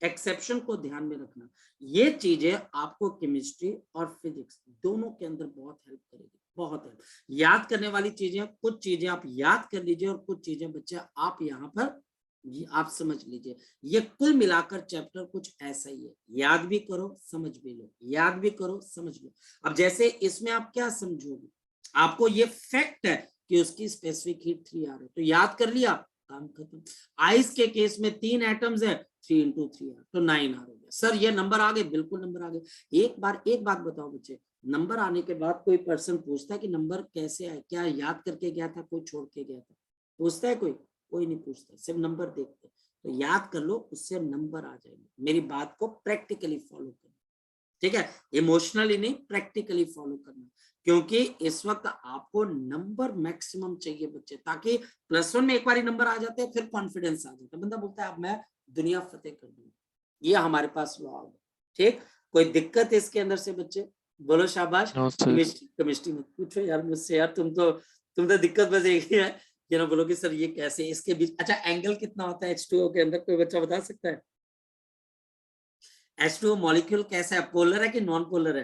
एक्सेप्शन को ध्यान में रखना, ये चीजें आपको केमिस्ट्री और फिजिक्स दोनों के अंदर बहुत हेल्प करेगी, बहुत हेल्प, याद करने वाली चीजें, कुछ चीजें आप याद कर लीजिए और कुछ चीजें बच्चे आप यहाँ पर आप समझ लीजिए, ये कुल मिलाकर चैप्टर कुछ ऐसा ही है, याद भी करो समझ भी लो, याद भी करो समझ लो। अब जैसे इसमें आप क्या समझोगे, आपको ये फैक्ट है कि उसकी स्पेसिफिक हीट 3R है, तो याद कर लिया, काम खत्म। आइस के केस में 3 एटम्स है, 3 into 3R, तो 9R हो गया। सर ये नंबर आ गए, बिल्कुल नंबर आ गए। एक बात बताओ बच्चे, नंबर आने के बाद कोई पर्सन पूछता है कि नंबर कैसे आए, क्या याद करके गया था, कोई छोड़ के गया था, पूछता है कोई नहीं पूछता, सिर्फ नंबर देखते, तो याद कर लो, उससे नंबर आ जाएंगे। मेरी बात को प्रैक्टिकली फॉलो करना, ठीक है, इमोशनली नहीं, प्रैक्टिकली फॉलो करना, क्योंकि इस वक्त आपको नंबर मैक्सिमम चाहिए बच्चे, ताकि +1 में एक बार नंबर आ जाते हैं फिर कॉन्फिडेंस आ जाता है, बंदा बोलता है अब मैं दुनिया फतेह कर दूंगा, ये हमारे पास लॉ है, ठीक। कोई दिक्कत है इसके अंदर से बच्चे, बोलो शाबाश। No, sir. केमिस्ट्री मत पूछो यार मुझसे, यार तुम तो दिक्कत बस एक ही है, ये ना बोलो कि सर ये कैसे, इसके बीच अच्छा एंगल कितना होता है H2O के अंदर, कोई बच्चा बता सकता है, H2O मॉलिक्यूल कैसा है, पोलर है कि नॉन पोलर है,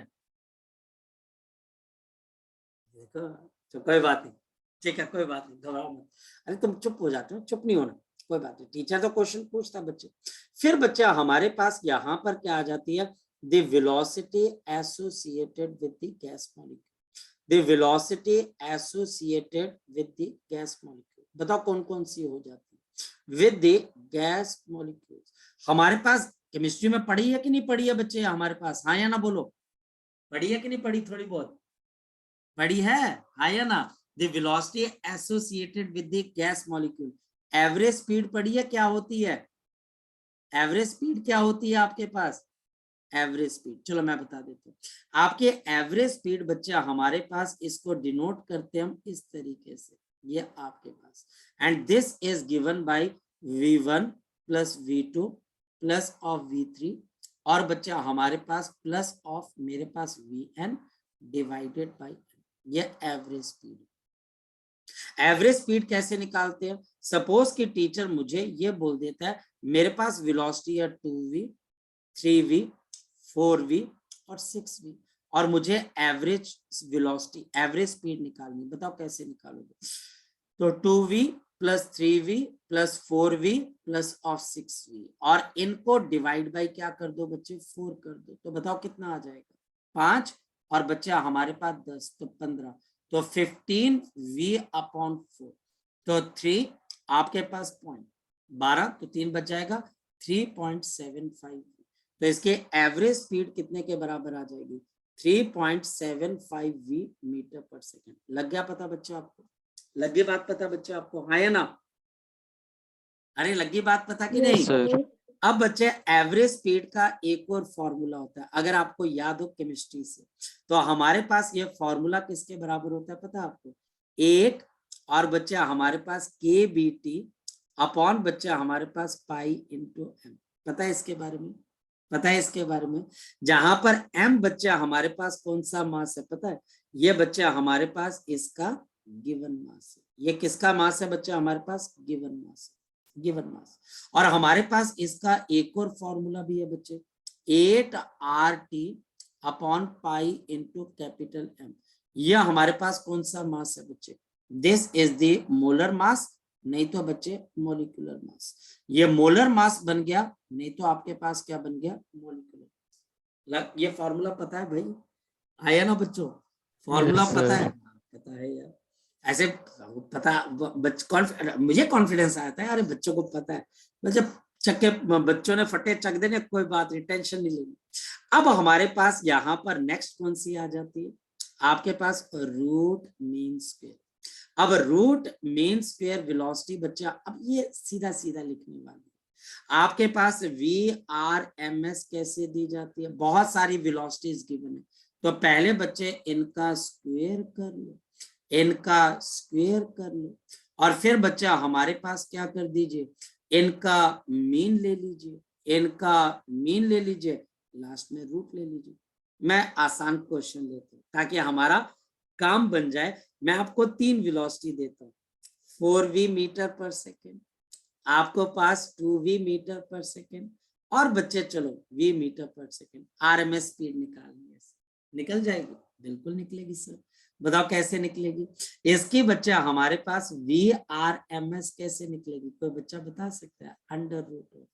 देखो, तो कोई बात नहीं, ठीक है, कोई बात नहीं, घबराओ मत, अरे तुम चुप हो जाते हो, चुप नहीं होना, कोई बात नहीं, टीचर तो क्वेश्चन पूछता बच्चे। फिर बच्चा हमारे पास यहाँ पर क्या आ जाती है, the velocity associated with the gas molecule, the velocity associated with the gas molecule. बताओ कौन कौन सी हो जाती है विद द गैस मॉलिक्यूल। हमारे पास केमिस्ट्री में पढ़ी है कि नहीं पढ़ी है बच्चे हमारे पास, हाँ या ना बोलो, पढ़ी है कि नहीं पढ़ी, थोड़ी बहुत पढ़ी है, हाँ या ना। The velocity associated with the gas molecule, average speed पढ़ी है, क्या होती है एवरेज स्पीड, क्या होती है आपके पास एवरेज स्पीड। चलो मैं बता देता हूँ, आपके एवरेज स्पीड बच्चा हमारे पास इसको डिनोट करते हैं हम इस तरीके से, ये आपके पास, and this is given by v1 plus v2 plus of v3, और बच्चा हमारे पास प्लस ऑफ मेरे पास vn डिवाइडेड बाय, ये एवरेज स्पीड। एवरेज स्पीड कैसे निकालते हैं, सपोज कि टीचर मुझे ये बोल देता है मेरे पास वेलोसिटी है 2v 3v 4v और 6v, और मुझे एवरेज वेलोसिटी एवरेज स्पीड निकालनी, बताओ कैसे निकालोगे। तो 2v plus 3v plus 4v plus of 6v, और इनको डिवाइड बाय क्या कर दो बच्चे 4 कर दो, तो बताओ कितना आ जाएगा 5, और बच्चा हमारे पास 10 तो 15, तो 15v अपॉन 4, तो 3 आपके पास पॉइंट 12, तो 3 बच जाएगा 3.75, तो इसके एवरेज स्पीड कितने के बराबर आ जाएगी 3.75v मीटर पर सेकेंड। लग गया पता बच्चा आपको, लग गई बात पता बच्चा आपको, हाँ या ना, अरे लग गई बात पता कि नहीं। सर अब बच्चे एवरेज स्पीड का एक और फॉर्मूला होता है, अगर आपको याद हो केमिस्ट्री से, तो हमारे पास ये फॉर्मूला किसके बराबर होता है पता है आपको, 8 और बच्चा हमारे पास kBT अपॉन बच्चा हमारे पास पाई इंटू एम। पता है इसके बारे में, पता है इसके बारे में, जहां पर m बच्चा हमारे पास कौन सा मास है पता है, ये बच्चा हमारे पास इसका गिवन मास है, ये किसका मास है बच्चा हमारे पास गिवन मास, गिवन मास। और हमारे पास इसका एक और फॉर्मूला भी है बच्चे, 8RT upon pi into capital M, यह हमारे पास कौन सा मास है बच्चे, this is the molar mass, नहीं तो बच्चे मोलिकुलर मास, ये मोलर मास बन गया, नहीं तो आपके पास क्या बन गया मोलिकुलर। ये फॉर्मूला पता है भाई, आया ना बच्चों, फॉर्मूला Yes, पता sir. है, पता है यार, ऐसे पता मुझे कॉन्फिडेंस आता है, अरे बच्चों को पता है, बच्चे चक्के बच्चों ने फटे चक देने, कोई बात नहीं, टेंशन नहीं लेनी। अब हमारे पास यहाँ पर नेक्स्ट कौन सी आ जाती है आपके पास, रूट मीन स्क्वायर। अब रूट मीन स्क्वायर वेलोसिटी बच्चा, अब ये सीधा सीधा लिखने वाली है आपके पास, VRMS कैसे दी जाती है, बहुत सारी वेलोसिटीज गिवन है, तो पहले बच्चे इनका स्क्वायर कर लो, इनका स्क्वायर कर लो, और फिर बच्चा हमारे पास क्या कर दीजिए, इनका मीन ले लीजिए, इनका मीन ले लीजिए, लास्ट में रूट ले लीजिए। मैं आसान क्वेश्चन लेता हूँ ताकि हमारा काम बन जाए। मैं आपको 3 वेलोसिटी देता हूँ, 4v मीटर पर सेकेंड, आपको पास 2v मीटर पर सेकेंड, और बच्चे चलो v metre per second, RMS speed निकालनी है, निकल जाएगी, बिल्कुल निकलेगी सर, बताओ कैसे निकलेगी इसकी बच्चा हमारे पास, VRMS कैसे निकलेगी, कोई बच्चा बता सकता है, अंडर रूट ऑफ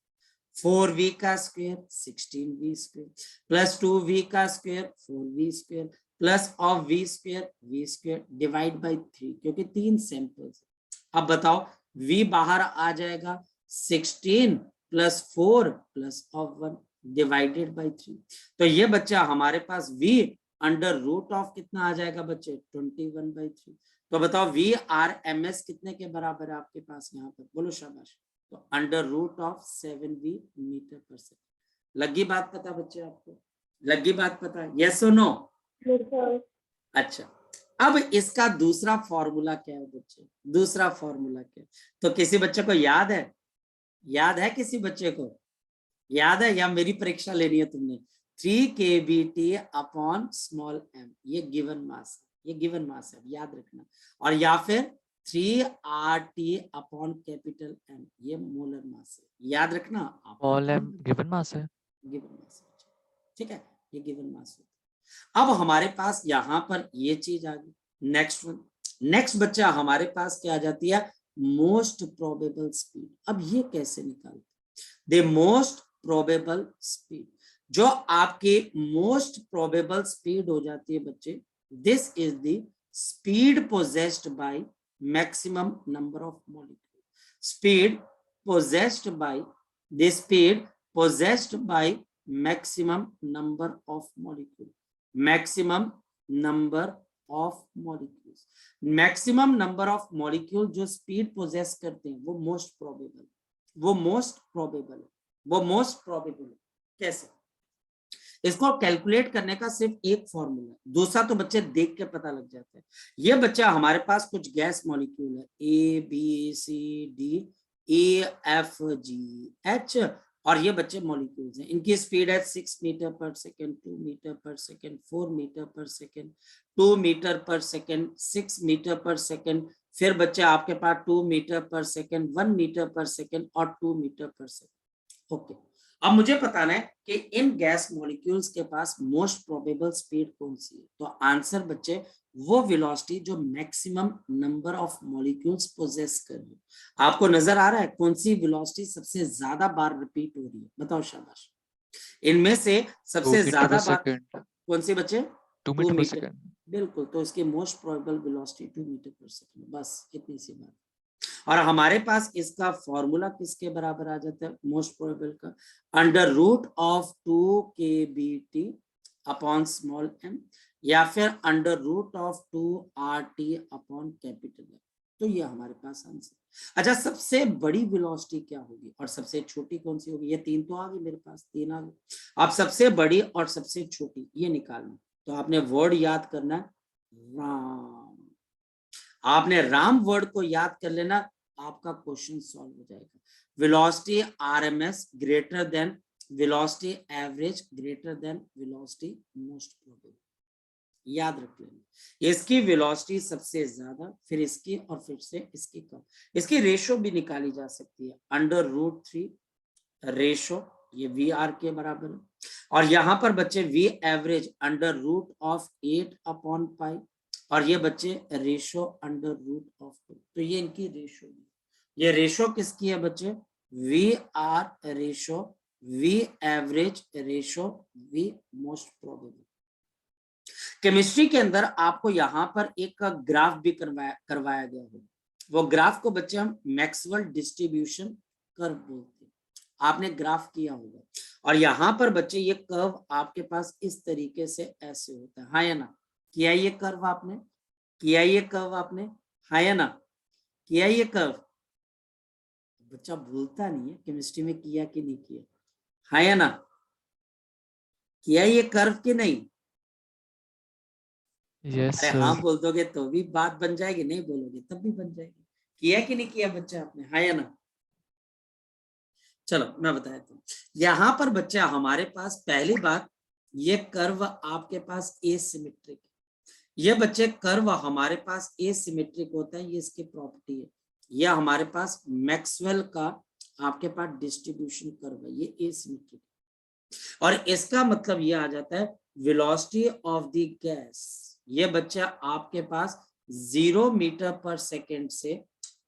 4v का square 16v square plus 2v का square 4v square plus of v square divide by 3, क्योंकि 3 सैंपल्स। अब बताओ v बाहर आ जाएगा 16 plus 4 plus of 1 divided by 3, तो ये बच्चा हमारे पास v अंडर रूट ऑफ कितना आ जाएगा बच्चे 21/3। तो बताओ VRMS कितने के बराबर है आपके पास यहाँ पर, बोलो शाबाश, तो under root of 7v metre per second. लगी बात पता बच्चे आपको, लगी बात पता, यस और नो। अच्छा, अब इसका दूसरा फॉर्मूला क्या है बच्चे, दूसरा फॉर्मूला क्या है, तो किसी बच्चे को याद है, याद है किसी बच्चे को याद है, या मेरी परीक्षा लेनी है तुमने, 3 kBT अपॉन स्मॉल m, ये गिवन मास है, ये गिवन मास है याद रखना, और या फिर 3RT अपॉन कैपिटल M, ये मोलर मास है, याद रखना, Small m given mass है. गिवन मास है, ठीक है, ये गिवन मास है। अब हमारे पास यहाँ पर ये चीज आ गई, नेक्स्ट वन, नेक्स्ट बच्चा हमारे पास क्या आ जाती है, मोस्ट प्रोबेबल स्पीड। अब ये कैसे निकालते? द मोस्ट प्रोबेबल स्पीड, जो आपके मोस्ट प्रोबेबल स्पीड हो जाती है बच्चे, this is the speed possessed by maximum number of molecule. Speed possessed by the speed possessed by maximum number of molecules, maximum number of molecules, maximum number of molecule जो speed possess करते हैं वो most probable, वो most probable है, वो most probable है। कैसे? इसको कैलकुलेट करने का सिर्फ एक फॉर्मूला है, दूसरा तो बच्चे देख के पता लग जाता है। ये बच्चा हमारे पास कुछ गैस मॉलिक्यूल है, A B C D E F G H, और ये बच्चे मॉलिक्यूल्स हैं, इनकी स्पीड है 6 metre per second, 2 metre per second, 4 metre per second, 2 metre per second, 6 metre per second, फिर बच्चे आपके पास 2 metre per second, 1 metre per second और 2 मीटर पर सेकेंड। ओके, अब मुझे बताना है कि इन गैस मॉलिक्यूल्स के पास मोस्ट प्रोबेबल स्पीड कौन सी है। तो आंसर बच्चे वो वेलोसिटी जो maximum number of molecules possess कर रही है। आपको नजर आ रहा है कौन सी वेलोसिटी सबसे ज्यादा बार रिपीट हो रही है? बताओ शाबाश। इनमें से सबसे ज्यादा बार कौन सी बच्चे? 2 मीटर पर सेकंड। बिल्कुल, तो इसकी मोस्ट प्रोबेबल वेलोसिटी 2 मीटर पर सेकंड, बस इतनी सी बात। और हमारे पास इसका फॉर्मूला किसके बराबर आ जाता है मोस्ट प्रोबेबल का? Under root of 2kBt upon small m, या फिर under root of 2RT upon capital M। तो ये हमारे पास आंसर। अच्छा, सबसे बड़ी वेलोसिटी क्या होगी और सबसे छोटी कौन सी होगी? ये तीन तो आ गई मेरे पास, तीन आ गई। अब सबसे बड़ी और सबसे छोटी ये निकालना, तो आपने वर्ड याद करना है राम। आपने राम वर्ड को याद कर लेना, आपका क्वेश्चन सॉल्व हो जाएगा। Velocity RMS greater than velocity average greater than velocity most probable, याद रख लेना। इसकी वेलोसिटी सबसे ज्यादा, फिर इसकी और फिर से इसकी कम। इसकी रेशो भी निकाली जा सकती है, अंडर रूट 3 रेशो, ये VR के बराबर है। और यहाँ पर बच्चे V average under root of 8 upon pi, और ये बच्चे रेशो अंडर रूट ऑफ 2। तो ये इनकी रेशो है। ये रेशो किसकी है बच्चे? VR ratio, V average ratio, V most probable. Chemistry के अंदर आपको यहाँ पर एक ग्राफ भी करवाया गया है। वो ग्राफ को बच्चे हम मैक्सवेल डिस्ट्रीब्यूशन कर्व बोलते हैं। आपने ग्राफ किया होगा, और यहाँ पर बच्चे ये कर्व आपके पास इस तरीके से ऐसे होता है, हाँ या ना? किया ये कर्व आपने? किया ये कर्व आपने? हाँ या ना? किया ये कर्व? बच्चा भूलता नहीं है केमिस्ट्री में किया कि नहीं किया, हाँ या ना? किया ये कर्व कि नहीं? यस अरे हाँ बोल दोगे तो भी बात बन जाएगी, नहीं बोलोगे तब भी बन जाएगी। किया कि नहीं किया बच्चा आपने, हाँ या ना? चलो मैं बताया तो यहाँ पर बच्चा हमारे पास पहली बात, ये कर्व आपके पास एसिमेट्रिक है। ये बच्चे कर्व हमारे पास एसिमेट्रिक होता है, ये इसकी प्रॉपर्टी है। ये हमारे पास मैक्सवेल का आपके पास डिस्ट्रीब्यूशन कर्व है, ये एसिमेट्रिक। और इसका मतलब ये आ जाता है वेलोसिटी ऑफ द गैस, ये बच्चा आपके पास 0 मीटर पर सेकेंड से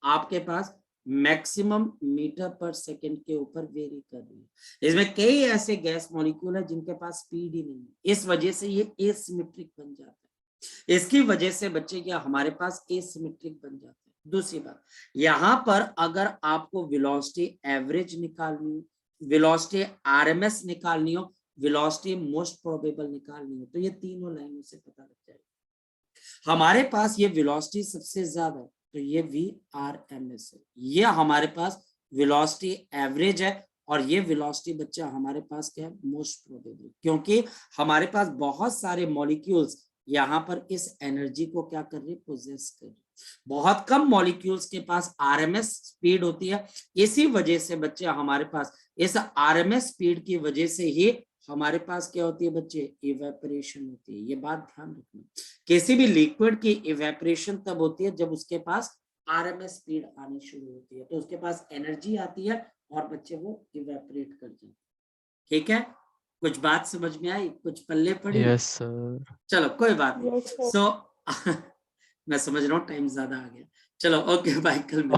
आपके पास मैक्सिमम मीटर पर सेकेंड के ऊपर वेरी कर रही है। इसमें कई ऐसे गैस मॉलिक्यूल है जिनके पास स्पीड ही नहीं है, इस वजह से ये एसिमेट्रिक बन जाता है। इसकी वजह से बच्चे क्या हमारे पास एसिमेट्रिक बन जाता है। दूसरी बात, यहाँ पर अगर आपको वेलोसिटी एवरेज निकालनी हो, वेलोसिटी RMS निकालनी हो, वेलोसिटी मोस्ट प्रोबेबल निकालनी हो, तो ये तीनों लाइनों से पता लग जाएगा। हमारे पास ये वेलोसिटी सबसे ज्यादा है, तो ये VRMS है। ये हमारे पास वेलोसिटी एवरेज है, और ये वेलोसिटी बच्चा हमारे पास क्या है? मोस्ट प्रोबेबल, क्योंकि हमारे पास बहुत सारे मॉलिक्यूल्स यहाँ पर इस एनर्जी को क्या कर रहे? पोजेस कर रहे। बहुत कम मॉलिक्यूल्स के पास RMS स्पीड होती है, इसी वजह से बच्चे हमारे पास इस RMS स्पीड की वजह से ही हमारे पास क्या होती है बच्चे? इवेपोरेशन होती है। ये बात ध्यान रखना, किसी भी लिक्विड की इवेपोरेशन तब होती है जब उसके पास RMS स्पीड आनी शुरू होती है, तो उसके पास एनर्जी आती है और बच्चे वो इवेपोरेट कर जाते हैं। ठीक है, कुछ बात समझ में आई? कुछ पल्ले पड़ी? Yes sir. चलो कोई बात नहीं। Yes, sir. सो मैं समझ रहा हूँ टाइम ज्यादा आ गया। चलो ओके बाय, कल मिलते हैं।